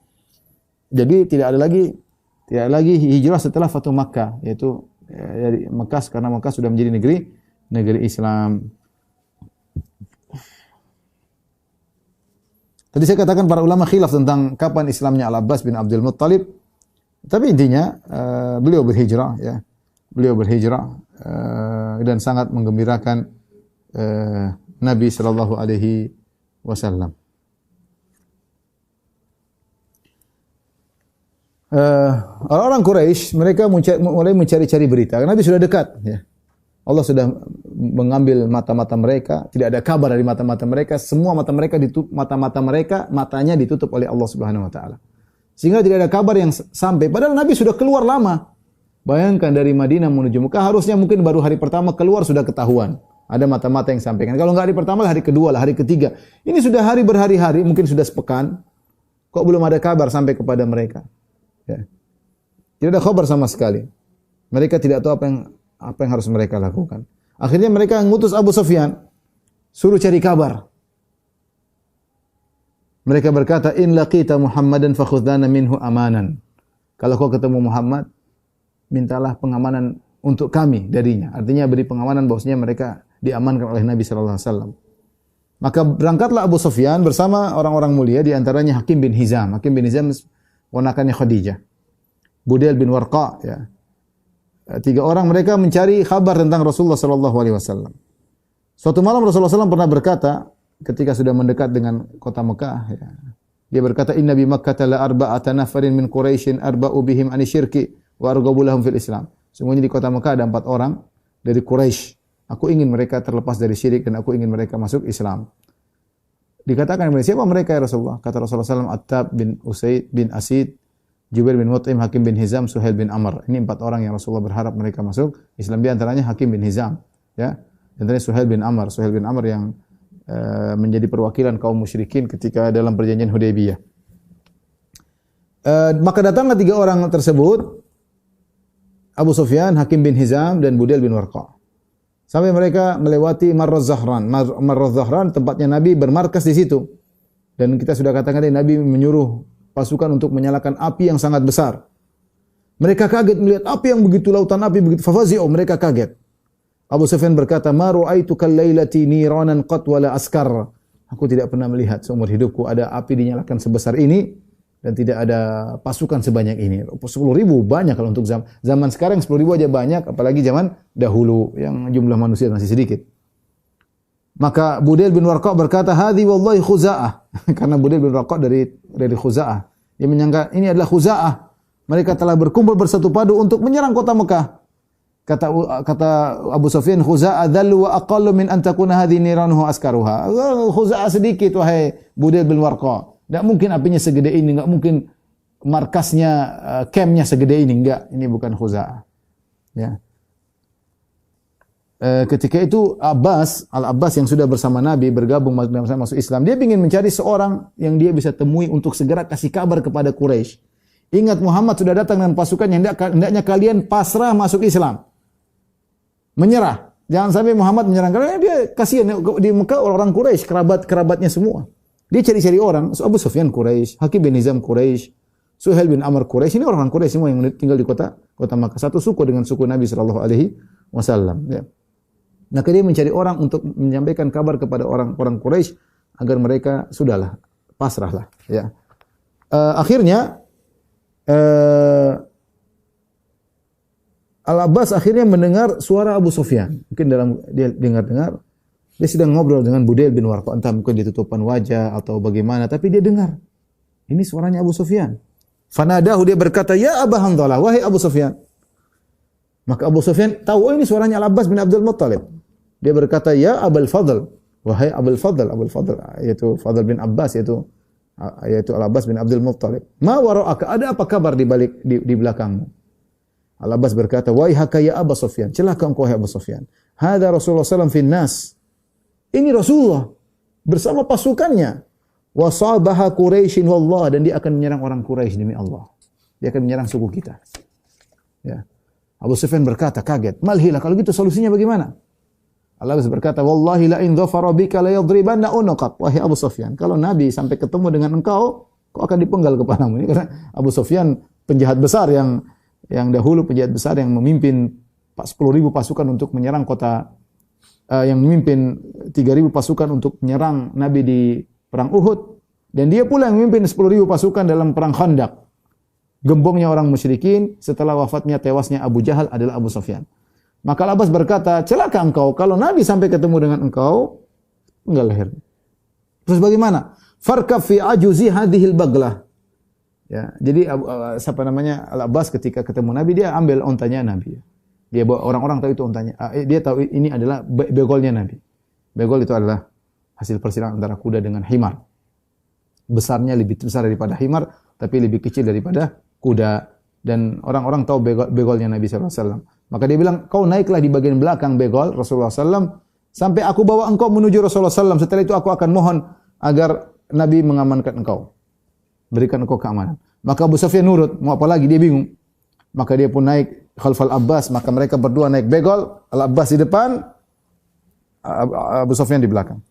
Jadi tidak ada lagi hijrah setelah Fatu Makkah, yaitu dari Mekah, karena Mekah sudah menjadi negeri Islam. Tadi saya katakan para ulama khilaf tentang kapan Islamnya Al-Abbas bin Abdul Muttalib. Tapi intinya beliau berhijrah ya. Beliau berhijrah dan sangat menggembirakan Nabi sallallahu alaihi wasallam. Orang-orang Quraisy mereka mulai mencari-cari berita. Nabi sudah dekat ya. Allah sudah mengambil mata-mata mereka, tidak ada kabar dari mata-mata mereka, semua matanya ditutup oleh Allah Subhanahu wa taala. Sehingga tidak ada kabar yang sampai, padahal Nabi sudah keluar lama. Bayangkan dari Madinah menuju Mekah, harusnya mungkin baru hari pertama keluar sudah ketahuan. Ada mata-mata yang sampaikan. Kalau enggak hari pertama, hari kedua lah, hari ketiga. Ini sudah hari berhari-hari, mungkin sudah sepekan. Kok belum ada kabar sampai kepada mereka? Ya. Tidak ada kabar sama sekali. Mereka tidak tahu apa yang harus mereka lakukan. Akhirnya mereka mengutus Abu Sufyan, suruh cari kabar. Mereka berkata, "In laqita Muhammadan fakhudh minhu amanan." Kalau kau ketemu Muhammad, mintalah pengamanan untuk kami darinya. Artinya beri pengamanan bahwasanya mereka diamankan oleh Nabi sallallahu alaihi wasallam. Maka berangkatlah Abu Sufyan bersama orang-orang mulia, di antaranya Hakim bin Hizam. Hakim bin Hizam ponakannya Khadijah. Budail bin Warqa ya. 3 orang mereka mencari kabar tentang Rasulullah sallallahu alaihi wasallam. Suatu malam Rasulullah SAW pernah berkata ketika sudah mendekat dengan kota Mekah ya. Dia berkata, "Inna bi Makkah la arba'ata nafarin min Quraisyin arba'u bihim an syirki wa arghabu lahum fil Islam." Sungguhnya di kota Mekah ada 4 orang dari Quraisy. Aku ingin mereka terlepas dari syirik dan aku ingin mereka masuk Islam. Dikatakan siapa mereka ya Rasulullah? Kata Rasulullah SAW, Attab bin Usaid bin Asid, Jubair bin Mut'im, Hakim bin Hizam, Suhail bin Amr. Ini 4 orang yang Rasulullah berharap mereka masuk Islam. Di antaranya Hakim bin Hizam, ya. Di antaranya Suhail bin Amr. Suhail bin Amr yang menjadi perwakilan kaum musyrikin ketika dalam perjanjian Hudaybiyah. Maka datanglah 3 orang tersebut, Abu Sufyan, Hakim bin Hizam, dan Budail bin Warqa. Sampai mereka melewati Marraz Zahran. Marraz Zahran tempatnya Nabi bermarkas di situ. Dan kita sudah katakan tadi Nabi menyuruh pasukan untuk menyalakan api yang sangat besar. Mereka kaget melihat api yang begitu, lautan api begitu. Fafazi'u, mereka kaget. Abu Sufyan berkata, "Ma ra'aitu kal-lailati niranan qat wala askar." Aku tidak pernah melihat seumur hidupku ada api dinyalakan sebesar ini dan tidak ada pasukan sebanyak ini. 10.000 banyak kalau untuk zaman sekarang 10.000 aja banyak, apalagi zaman dahulu yang jumlah manusia masih sedikit. Maka Budail bin Warqa berkata, "Hadhi wallahi Khuza'ah." Karena Budail bin Warqa dari Khuza'ah. Dia menyangka ini adalah Khuza'ah. Mereka telah berkumpul bersatu padu untuk menyerang kota Mekah. Kata Abu Sufyan, "Khuza'ah dhallu wa aqallu min an takuna hadhi niranuhu askaruha." Khuza'ah sedikit wahai Budail bin Warqa. Enggak mungkin apinya segede ini, enggak mungkin markasnya campnya segede ini, enggak. Ini bukan Khuza'ah. Ya. Ketika itu Al-Abbas yang sudah bersama Nabi bergabung masuk Islam, dia ingin mencari seorang yang dia bisa temui untuk segera kasih kabar kepada Quraisy. Ingat Muhammad sudah datang dengan pasukan yang hendaknya kalian pasrah masuk Islam. Menyerah. Jangan sampai Muhammad menyerang karena dia kasihan di Mekah orang Quraisy, kerabatnya semua. Dia cari-cari orang, Abu Sufyan Quraisy, Hakim bin Hizam Quraisy, Suhail bin Amr Quraisy, ini orang Quraisy semua yang tinggal di kota Makkah. Satu suku dengan suku Nabi sallallahu alaihi wasallam, ya. Maka dia mencari orang untuk menyampaikan kabar kepada orang-orang Quraisy agar mereka sudahlah, pasrahlah, ya. Akhirnya Al-Abbas akhirnya mendengar suara Abu Sufyan. Mungkin dia dengar, dia sedang ngobrol dengan Budail bin Warqa, entah mungkin ditutupan wajah atau bagaimana, tapi dia dengar. Ini suaranya Abu Sufyan. Fanadahu, dia berkata, "Ya Aba Hanzalah, wahai Abu Sufyan." Maka Abu Sufyan tahu, ini suaranya Al-Abbas bin Abdul Muttalib. Dia berkata, "Ya Abul Fadl, wahai Abul Fadl." Abul Fadl yaitu Fadl bin Abbas, yaitu Al-Abbas bin Abdul Muttalib. "Ma wara'aka, ada apa kabar di belakangmu?" Al-Abbas berkata, "Waihaka ya Abu Sufyan, celaka engkau wahai Abu Sufyan. Hadza Rasulullah sallallahu alaihi wasallam nas." Ini Rasulullah bersama pasukannya. Wa sabaha Quraisyin wallah, dan dia akan menyerang orang Quraisy demi Allah. Dia akan menyerang suku kita. Ya. Abu Sufyan berkata kaget, "Malhilah, kalau gitu solusinya bagaimana?" Al-Abbas berkata, "Wallahi la in dhafara bika la yadribanna unqak." Wahai Abu Sufyan, kalau Nabi sampai ketemu dengan engkau, kau akan dipenggal kepalamu. Ini karena Abu Sufyan penjahat besar yang dahulu penjahat besar yang memimpin 10.000 pasukan untuk menyerang kota, yang memimpin 3.000 pasukan untuk menyerang Nabi di perang Uhud, dan dia pula yang memimpin 10.000 pasukan dalam perang Khandaq. Gembongnya orang musyrikin setelah wafatnya tewasnya Abu Jahal adalah Abu Sufyan. Maka Al-Abbas berkata, "Celaka engkau kalau Nabi sampai ketemu dengan engkau, enggak leher." Terus bagaimana? "Farkab fi ajuzi hadhil baglah." Ya, jadi Al-Abbas ketika ketemu Nabi, dia ambil ontanya Nabi. Dia bawa, orang-orang tahu itu ontanya. Dia tahu ini adalah begolnya Nabi. Begol itu adalah hasil persilangan antara kuda dengan himar. Besarnya lebih besar daripada himar, tapi lebih kecil daripada kuda. Dan orang-orang tahu begolnya Nabi sallallahu alaihi wasallam. Maka dia bilang, "Kau naiklah di bagian belakang begol Rasulullah sallallahu sampai aku bawa engkau menuju Rasulullah sallallahu. Setelah itu aku akan mohon agar Nabi mengamankan engkau, berikan engkau keamanan." Maka Abu Sufyan nurut, mau apa lagi, dia bingung. Maka dia pun naik khalfal Abbas, maka mereka berdua naik begol, Al-Abbas di depan, Abu Sufyan di belakang.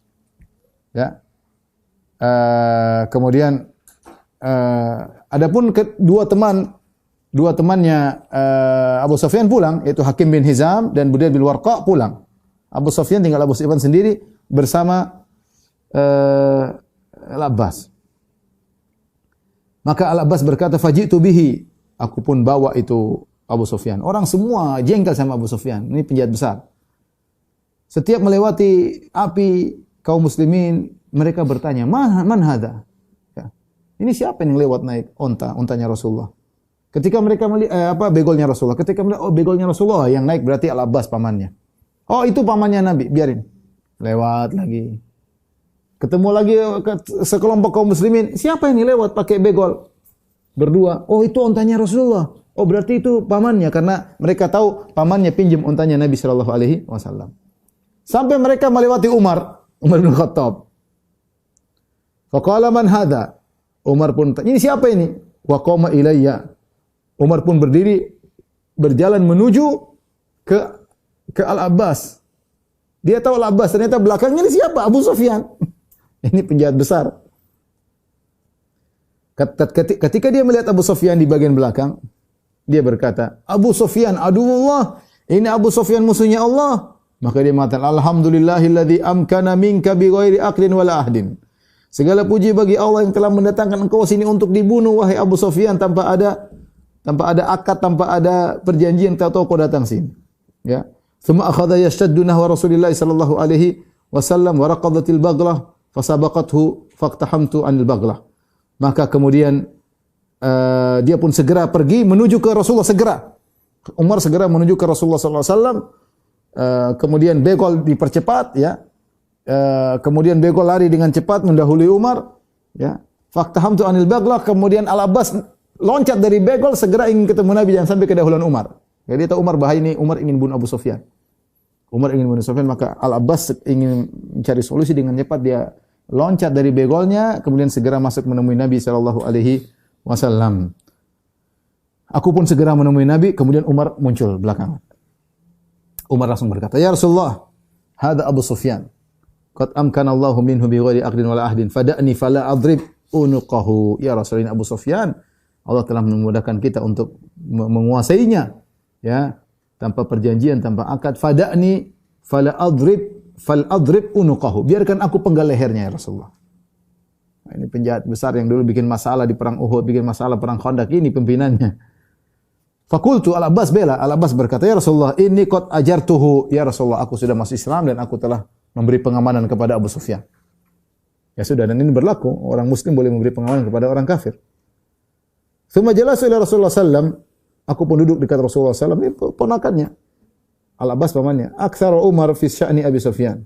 Ya. Kemudian adapun dua temannya Abu Sufyan pulang, yaitu Hakim bin Hizam dan Budail bin Warqa pulang. Abu Sufyan tinggal Abu Sufyan sendiri bersama Al-Abbas. Maka Al-Abbas berkata, "Faji'tu bihi." Aku pun bawa itu Abu Sufyan. Orang semua jengkel sama Abu Sufyan. Ini penjahat besar. Setiap melewati api kaum muslimin, mereka bertanya, "Man hadza?" Ya. Ini siapa yang lewat naik ontanya Rasulullah? Ketika mereka melihat begolnya Rasulullah. Ketika melihat, oh begolnya Rasulullah yang naik, berarti Al-Abbas pamannya. Oh itu pamannya Nabi, biarin. Lewat lagi. Ketemu lagi sekelompok kaum muslimin, siapa ini lewat pakai begol? Berdua. Oh itu ontanya Rasulullah. Oh berarti itu pamannya, karena mereka tahu pamannya pinjam ontanya Nabi sallallahu alaihi wasallam. Sampai mereka melewati Umar bin Khattab. Faqala man hadza? Umar pun tanya, ini siapa ini? wa qama ilayya. Umar pun berdiri berjalan menuju ke Al-Abbas. Dia tahu Al-Abbas, ternyata belakangnya ini siapa? Abu Sufyan. Ini penjahat besar. Ketika dia melihat Abu Sufyan di bagian belakang, dia berkata, Abu Sufyan, aduwullah, ini Abu Sufyan musuhnya Allah. Maka dia mengatakan, alhamdulillahilladzi amkana minka bi ghairi aqlin wala ahdin. Segala puji bagi Allah yang telah mendatangkan engkau sini untuk dibunuh, wahai Abu Sufyan, tanpa ada akad, tanpa ada perjanjian, tahu-tahu kau datang sini. Ya. Thumma akhadha yashtaddu nahwa Rasulillah sallallahu alaihi wasallam wa raqadatil baghlah fasabaqathu faqtahamtu anil baghlah. Maka kemudian dia pun segera pergi menuju ke Rasulullah segera. Umar segera menuju ke Rasulullah sallallahu alaihi wasallam. Kemudian begol dipercepat, ya. Kemudian begol lari dengan cepat mendahului Umar, ya. Faqtahamtu anil baghlah, kemudian Al-Abbas loncat dari begol segera ingin ketemu Nabi, jangan sampai kedahuluan Umar. Jadi tahu Umar bahaya ini, Umar ingin bunuh Abu Sufyan. Umar ingin bunuh Sufyan, maka Al-Abbas ingin mencari solusi dengan cepat, dia loncat dari begolnya, kemudian segera masuk menemui Nabi sallallahu alaihi wasallam. Aku pun segera menemui Nabi, kemudian Umar muncul belakangan. Umar langsung berkata, "Ya Rasulullah, hadza Abu Sufyan. Qad amkana Allahu minhu bi ghairi aqdin wala ahdin, fada'ni fala adrib unuqahu." Ya Rasulullah, Abu Sufyan, Allah telah memudahkan kita untuk menguasainya, ya, tanpa perjanjian, tanpa akad. Fada'ni fala adrib unuqahu. Biarkan aku penggal lehernya, ya Rasulullah. Nah, ini penjahat besar yang dulu bikin masalah di perang Uhud, bikin masalah perang Khandaq, ini pimpinannya. Fakultu Al-Abbas bela. Al-Abbas berkata, "Ya Rasulullah, inni qad ajartuhu." Ya Rasulullah, aku sudah masuk Islam dan aku telah memberi pengamanan kepada Abu Sufyan. Ya sudah, dan ini berlaku, orang muslim boleh memberi pengamanan kepada orang kafir. Tsumma jalasa ila Rasulullah sallam. Aku pun duduk dekat Rasulullah sallam, ini ponakannya. Al-Abbas pamannya. Aktsara Umar fi sya'ni Abi Sufyan.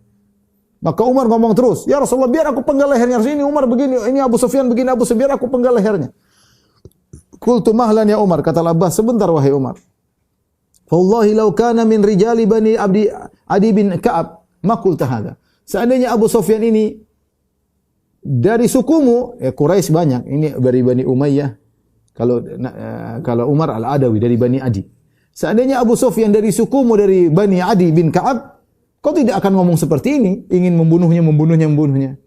Maka Umar ngomong terus, "Ya Rasulullah, biar aku penggal lehernya. Ini Umar begini, ini Abu Sufyan begini, biar aku penggal lehernya." Qultu mahlan ya Umar, kata Al-Abbas, sebentar wahai Umar. Wallahi law kana min rijali bani Adi bin Ka'ab ma qulta hadza. Seandainya Abu Sufyan ini dari sukumu, ya Quraisy banyak, ini dari Bani Umayyah. Kalau Umar Al-Adawi dari Bani Adi. Seandainya Abu Sufyan dari sukumu dari Bani Adi bin Ka'ab, kau tidak akan ngomong seperti ini, ingin membunuhnya.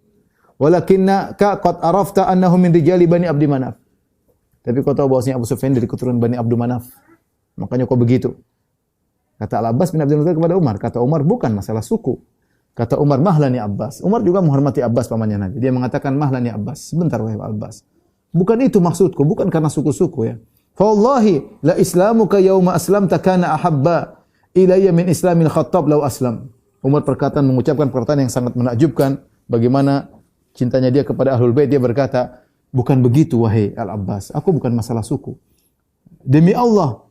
Walakinna qad arafta annahu min rijali Bani Abdi Manaf. Tapi kau tahu bahwasanya Abu Sufyan dari keturunan Bani Abdul Manaf. Makanya kau begitu. Kata Al-Abbas bin Abdul Muttalib kepada Umar. Kata Umar, bukan masalah suku. Kata Umar, mahlan ya Abbas. Umar juga menghormati Abbas pamannya Nabi. Dia mengatakan, mahlan ya Abbas. Sebentar wahai Abbas. Bukan itu maksudku. Bukan karena suku-suku ya. Fa wallahi la islamuka yauma aslamta kana ahabba ilayya min islamil Khattab law aslam. Umar mengucapkan perkataan yang sangat menakjubkan. Bagaimana cintanya dia kepada Ahlul Bait. Dia berkata, bukan begitu wahai Al-Abbas. Aku bukan masalah suku. Demi Allah,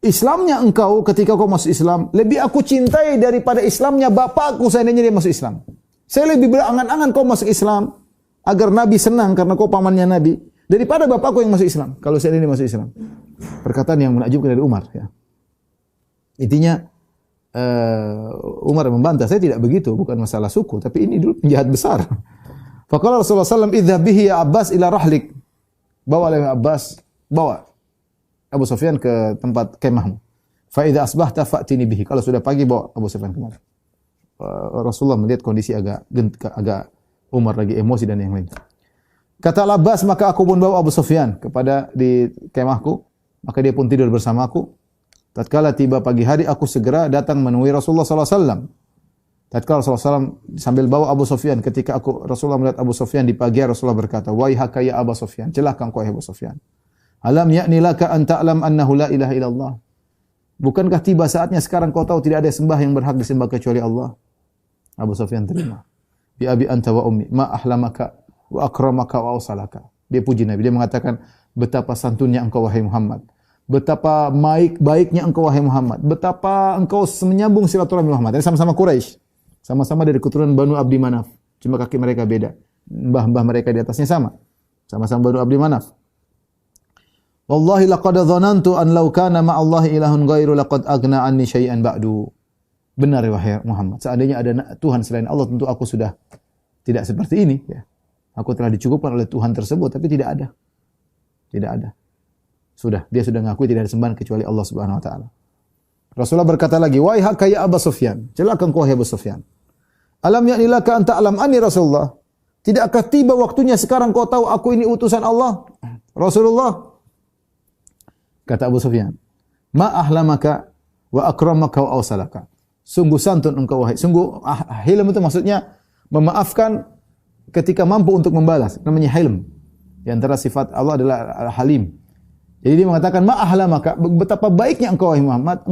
Islamnya engkau ketika kau masuk Islam lebih aku cintai daripada Islamnya bapakku seandainya dia masuk Islam. Saya lebih berangan-angan kau masuk Islam agar Nabi senang karena kau pamannya Nabi daripada bapakku yang masuk Islam. Kalau seandainya masuk Islam. Perkataan yang menakjubkan dari Umar. Ya. Intinya Umar membantah, saya tidak begitu, bukan masalah suku, tapi ini dulu penjahat besar. Faqala Rasulullah sallallahu alaihi wasallam, "Idhhab bihi ya Abbas ila rahlik." Bawa Abbas, bawa Abu Sufyan ke tempat kemahmu. Fa idza asbahta fa'tini bihi. Kalau sudah pagi bawa Abu Sufyan kemari. Rasulullah melihat kondisi agak Umar lagi emosi dan yang lain. Kata Al-Abbas, maka aku pun bawa Abu Sufyan kepada di kemahku, maka dia pun tidur bersamaku. Tatkala tiba pagi hari, aku segera datang menemui Rasulullah sallallahu alaihi wasallam. Tatkala Rasulullah SAW sambil bawa Abu Sufyan, ketika Rasulullah melihat Abu Sufyan di pagi hari, Rasulullah berkata, "Waihaka ya Abu Sufyan, celaka engkau ya Abu Sufyan. Alam ya'ni laka an ta'lam annahu la ilaha illallah." Bukankah tiba saatnya sekarang kau tahu tidak ada sembah yang berhak disembah kecuali Allah? Abu Sufyan terima. Bi abi anta wa ummi, ma ahlamaka wa akramaka wa awsalaka. Dia puji Nabi, dia mengatakan, betapa santunnya engkau wahai Muhammad. Betapa baiknya engkau wahai Muhammad. Betapa engkau menyambung silaturahmi Muhammad. Ini sama-sama Quraisy. Sama-sama dari keturunan Banu Abdi Manaf. Cuma kaki mereka beda. Mbah-mbah mereka di atasnya sama. Sama-sama Banu Abdi Manaf. Wallahi laqad dhanantu an law kana ma'allahi ilahun ghairu laqad aghna anni syai'an ba'du. Benar wahai Muhammad. Seandainya ada Tuhan selain Allah, tentu aku sudah tidak seperti ini. Ya. Aku telah dicukupkan oleh Tuhan tersebut, tapi tidak ada. Tidak ada. Sudah, dia sudah ngakui tidak ada sembahan kecuali Allah Subhanahu wa taala. Rasulullah berkata lagi, "Wahai haka ya Abu Sufyan." Celaka engkau wahai Abu Sufyan. "Alam ya'ni laka an ta'lam anni Rasulullah?" Tidakkah tiba waktunya sekarang kau tahu aku ini utusan Allah? Rasulullah. Kata Abu Sufyan, "Ma ahlamaka wa akramaka wa awsalaka." Sungguh santun engkau wahai. Sungguh hilm itu maksudnya memaafkan ketika mampu untuk membalas. Namanya hilm. Di antara sifat Allah adalah Halim. Jadi dia mengatakan, "Ma ahlamaka." Betapa baiknya engkau wahai Muhammad.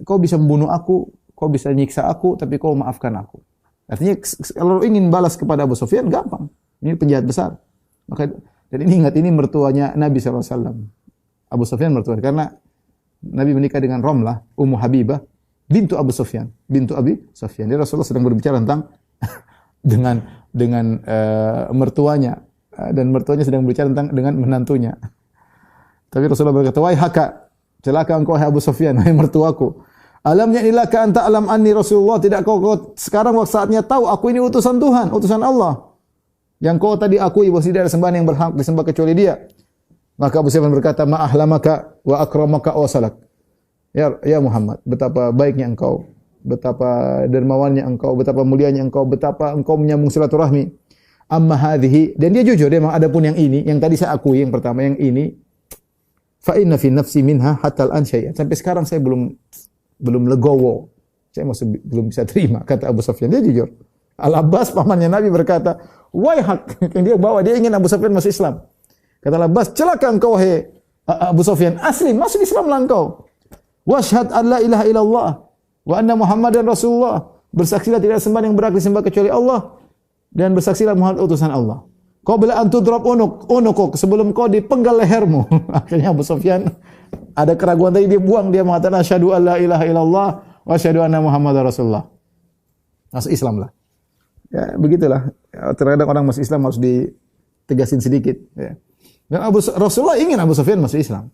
Kau bisa membunuh aku, kau bisa nyiksa aku, tapi kau maafkan aku. Artinya kalau ingin balas kepada Abu Sufyan gampang. Ini penjahat besar. Maka dan ini ingat ini mertuanya Nabi SAW. Abu Sufyan mertuanya karena Nabi menikah dengan Romlah, Ummu Habibah, bintu Abu Sufyan, bintu Abi Sufyan. Jadi Rasulullah sedang berbicara tentang dengan mertuanya dan mertuanya sedang berbicara tentang dengan menantunya. Tapi Rasulullah berkata, "Wahai haka, celaka engkau wahai Abu Sufyan, wahai mertuaku. Alam ya'nilaka anta alam anni Rasulullah, tidak kau sekarang waktu saatnya tahu aku ini utusan Tuhan, utusan Allah. Yang kau tadi akui bahwa tidak ada sembahan yang berhak disembah kecuali Dia." Maka Abu Sufyan berkata, "Ma ahlamaka wa akramaka wa salak." Ya Muhammad, betapa baiknya engkau, betapa dermawannya engkau, betapa mulianya engkau, betapa engkau menyambung silaturahmi. Amma hadhihi, dan dia jujur, dia memang adapun yang ini, yang tadi saya akui yang pertama, yang ini fa inna fi nafsi minha hatta al-an syai'an. Sampai sekarang saya belum legowo. Saya masih belum bisa terima, kata Abu Sufyan. Dia jujur. Al-Abbas pamannya Nabi berkata, "Wahai hak," yang dia bawa, dia ingin Abu Sufyan masuk Islam. Kata Al-Abbas, "Celaka engkau wahai Abu Sufyan, aslim, masuk Islamlah engkau. Washhad an la ilaha illallah wa anna Muhammadan Rasulullah." Bersaksilah tidak ada sembahan yang berhak disembah kecuali Allah dan bersaksilah Muhammad utusan Allah. Qabla an tudrab unukuk, sebelum kau dipenggal lehermu. Akhirnya Abu Sufyan ada keraguan tadi, dia buang, dia mengatakan asyhadu an la ilaha illallah wa asyhadu anna Muhammadar Rasulullah. Masuk Islam lah. Ya, begitulah. Terkadang orang masuk Islam harus ditegasin sedikit, ya. Dan Rasulullah ingin Abu Sufyan masuk Islam.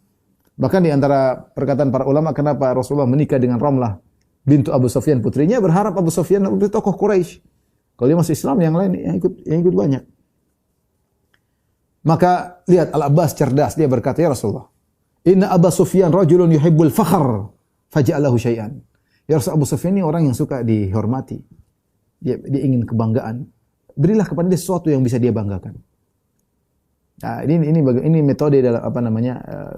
Bahkan di antara perkataan para ulama kenapa Rasulullah menikah dengan Romlah bintu Abu Sufyan putrinya, berharap Abu Sufyan lebih tokoh Quraisy. Kalau dia masuk Islam, yang lain yang ikut banyak. Maka lihat Al-Abbas cerdas, dia berkata, "Ya Rasulullah, inna Abu Sufyan rajulun yuhibbul fakhr faj'alahu syai'an." Ya Rasul, Abu Sufyan ini orang yang suka dihormati. Dia ingin kebanggaan. Berilah kepada dia sesuatu yang bisa dia banggakan. Nah, ini metode dalam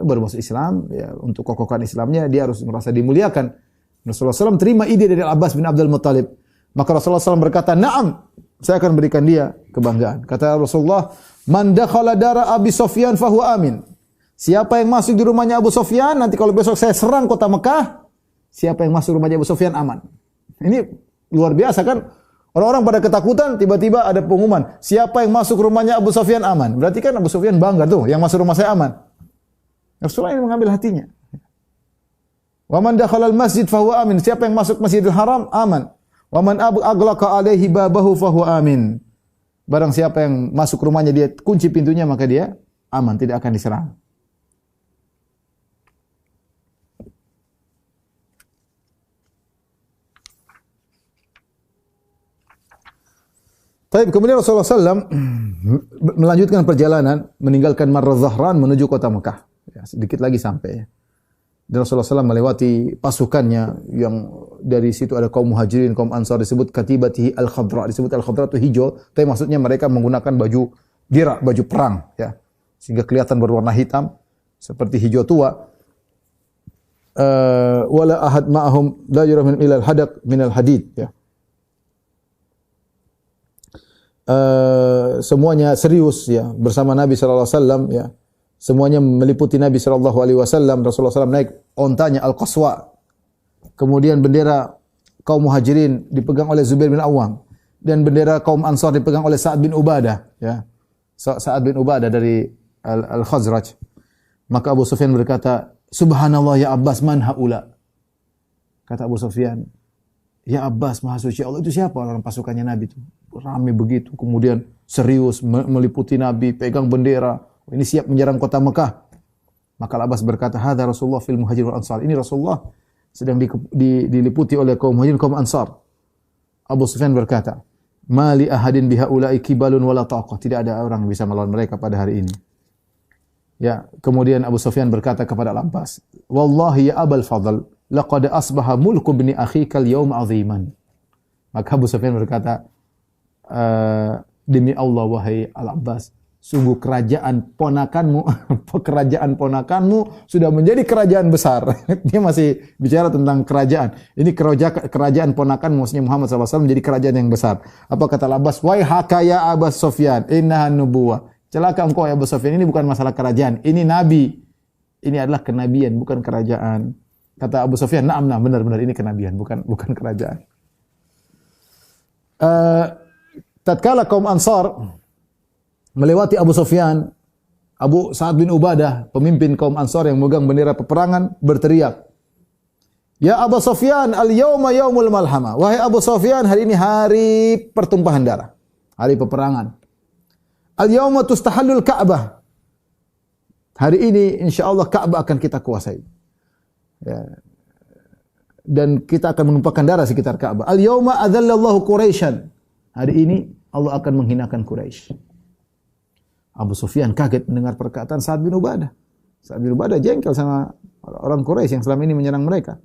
baru masuk Islam, ya, untuk kokohkan Islamnya dia harus merasa dimuliakan. Rasulullah SAW terima ide dari Al-Abbas bin Abdul Muttalib. Maka Rasulullah SAW berkata, "Na'am, saya akan berikan dia kebanggaan." Kata Rasulullah, "Man dakhala dara Abi Sufyan fahuwa amin." Siapa yang masuk di rumahnya Abu Sufyan, nanti kalau besok saya serang kota Mekah, siapa yang masuk rumahnya Abu Sufyan aman. Ini luar biasa kan? Orang-orang pada ketakutan, tiba-tiba ada pengumuman, siapa yang masuk rumahnya Abu Sufyan aman. Berarti kan Abu Sufyan bangga tuh, yang masuk rumah saya aman. Rasulullah yang mengambil hatinya. Wa man dakhalal masjid fahuwa amin. Siapa yang masuk Masjidil Haram aman. Wa man aghlaqa alaihi babahu fahuwa amin. Barang siapa yang masuk rumahnya dia kunci pintunya, maka dia aman, tidak akan diserang. Baik, kemudian Rasulullah SAW melanjutkan perjalanan, meninggalkan Marra Zahran menuju kota Mekah. Ya, sedikit lagi sampai. Ya. Dan Rasulullah SAW melewati pasukannya yang dari situ ada kaum Muhajirin, kaum Ansar, disebut Katibatihi Al-Khadra. Disebut Al-Khadra itu hijau, tapi maksudnya mereka menggunakan baju dirak, baju perang, ya. Sehingga kelihatan berwarna hitam seperti hijau tua. Wala ahad ma'ahum la yura min ilal hadaq minal hadid, ya. Semuanya serius, ya, bersama Nabi sallallahu alaihi wasallam, ya. Semuanya meliputi Nabi sallallahu alaihi wasallam. Rasulullah SAW naik ontanya Al-Qaswa. Kemudian bendera kaum Muhajirin dipegang oleh Zubair bin Awam dan bendera kaum Ansar dipegang oleh Sa'ad bin Ubadah, ya. Sa'ad bin Ubadah dari Al-Khazraj. Maka Abu Sufyan berkata, "Subhanallah ya Abbas, man haula?" Kata Abu Sufyan, "Ya Abbas, Maha Suci Allah, itu siapa orang pasukannya Nabi itu? Ramai begitu, kemudian serius meliputi Nabi, pegang bendera. Ini siap menyerang kota Mekah." Maka Al-Abbas berkata, "Hadza Rasulullah fil Muhajirin wal Ansar." Ini Rasulullah sedang diliputi oleh kaum Muhajirin, kaum Ansar. Abu Sufyan berkata, "Mali ahadin bihaula'i kibalun wala taqah." Tidak ada orang yang bisa melawan mereka pada hari ini. Ya, kemudian Abu Sufyan berkata kepada Al-Abbas, "Wallahi ya Abul Fadl, laqad asbaha mulku ibni akhika al-yawm 'aziman." Maka Abu Sufyan berkata, demi Allah wahai Al-Abbas, sungguh kerajaan ponakanmu sudah menjadi kerajaan besar. Dia masih bicara tentang kerajaan. Ini kerajaan ponakan maksudnya Muhammad SAW menjadi kerajaan yang besar. Apa kata Al-Abbas? Wai haka ya Abu Sufyan, innahan nubuwah. Celaka engkau ya Abu Sufyan, ini bukan masalah kerajaan, ini nabi. Ini adalah kenabian, bukan kerajaan. Kata Abu Sufyan, "Na'am, benar ini kenabian, bukan kerajaan." Tatkala kaum Ansar melewati Abu Sufyan, Abu Sa'ad bin Ubadah, pemimpin kaum Ansar yang memegang bendera peperangan, berteriak, "Ya Abu Sufyan, al-yawma yaumul malhama." Wahai Abu Sufyan, hari ini hari pertumpahan darah, hari peperangan. Al-yawma tustahallul Ka'bah. Hari ini insyaallah Ka'bah akan kita kuasai. Ya. Dan kita akan menumpahkan darah sekitar Ka'bah. Al-yawma adzallallahu Quraisyan. Hari ini Allah akan menghinakan Quraisy. Abu Sufyan kaget mendengar perkataan Sa'ad bin Ubadah. Sa'ad bin Ubadah jengkel sama orang Quraisy yang selama ini menyerang mereka.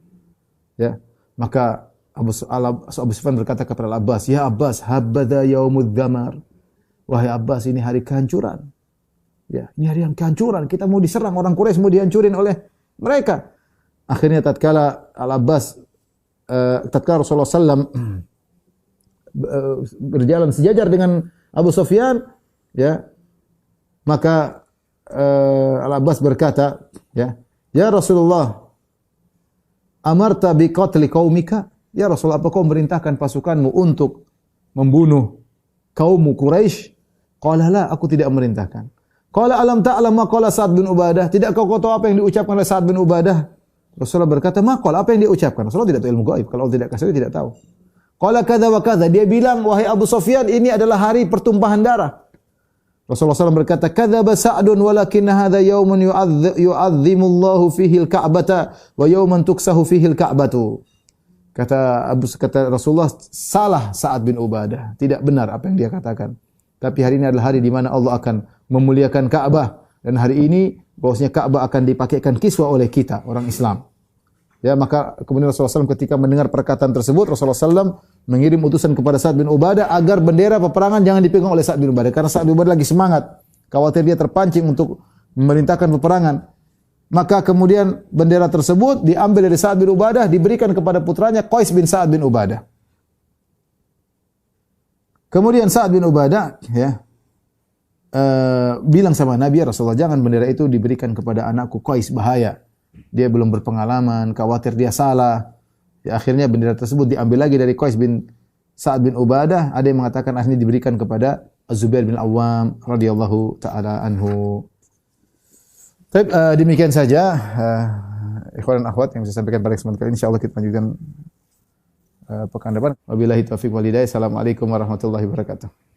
Ya. Maka Abu Sufyan berkata kepada Al-Abbas, "Ya Abbas, habadha yaumudz zamar." Wahai Abbas, ini hari kehancuran. Ya, ini hari yang kehancuran. Kita mau diserang, orang Quraisy mau dihancurin oleh mereka. Akhirnya tatkala Rasulullah SAW berjalan sejajar dengan Abu Sufyan, ya, maka Al-Abbas berkata, ya Rasulullah, amarta bi qatli qaumika? Ya Rasulullah, apa kau merintahkan pasukanmu untuk membunuh kaummu Quraisy? Qala la, aku tidak merintahkan. Qala alam ta'lam ma qala Sa'ad bin Ubadah? Tidak kau tahu apa yang diucapkan oleh Sa'ad bin Ubadah? Rasulullah berkata, "Ma qala, apa yang dia ucapkan?" Rasulullah tidak tahu ilmu gaib. Kalau Allah tidak kasih, dia tidak tahu. Qala kadza wa kadza. Dia bilang, "Wahai Abu Sufyan, ini adalah hari pertumpahan darah." Rasulullah SAW berkata, "Kadzaba Sa'dun walakin hadza yaumun yu'azzimullahu fihi al-Ka'bata wa yauman tuksahu fihi al-Ka'batu." Kata Rasulullah, salah Sa'ad bin Ubadah. Tidak benar apa yang dia katakan. Tapi hari ini adalah hari di mana Allah akan memuliakan Ka'bah. Dan hari ini bahwasanya Ka'bah akan dipakaikan kiswah oleh kita, orang Islam. Ya, maka kemudian Rasulullah SAW ketika mendengar perkataan tersebut, Rasulullah SAW mengirim utusan kepada Sa'ad bin Ubadah agar bendera peperangan jangan dipegang oleh Sa'ad bin Ubadah. Karena Sa'ad bin Ubadah lagi semangat. Khawatir dia terpancing untuk memerintahkan peperangan. Maka kemudian bendera tersebut diambil dari Sa'ad bin Ubadah, diberikan kepada putranya Qais bin Sa'ad bin Ubadah. Kemudian Sa'ad bin Ubadah bilang sama Nabi, "Ya Rasulullah, jangan bendera itu diberikan kepada anakku Qais, bahaya. Dia belum berpengalaman, khawatir dia salah." Ya, akhirnya bendera tersebut diambil lagi dari Qais bin Sa'ad bin Ubadah. Ada yang mengatakan akhirnya diberikan kepada Az-Zubair bin Awam radhiyallahu taala anhu. Baik, demikian saja ikhwan dan akhwat yang bisa sampaikan pada kesempatan kali ini. Insyaallah kita lanjutkan pekan depan. Wabillahi taufiq wal hidayah. Assalamualaikum warahmatullahi wabarakatuh.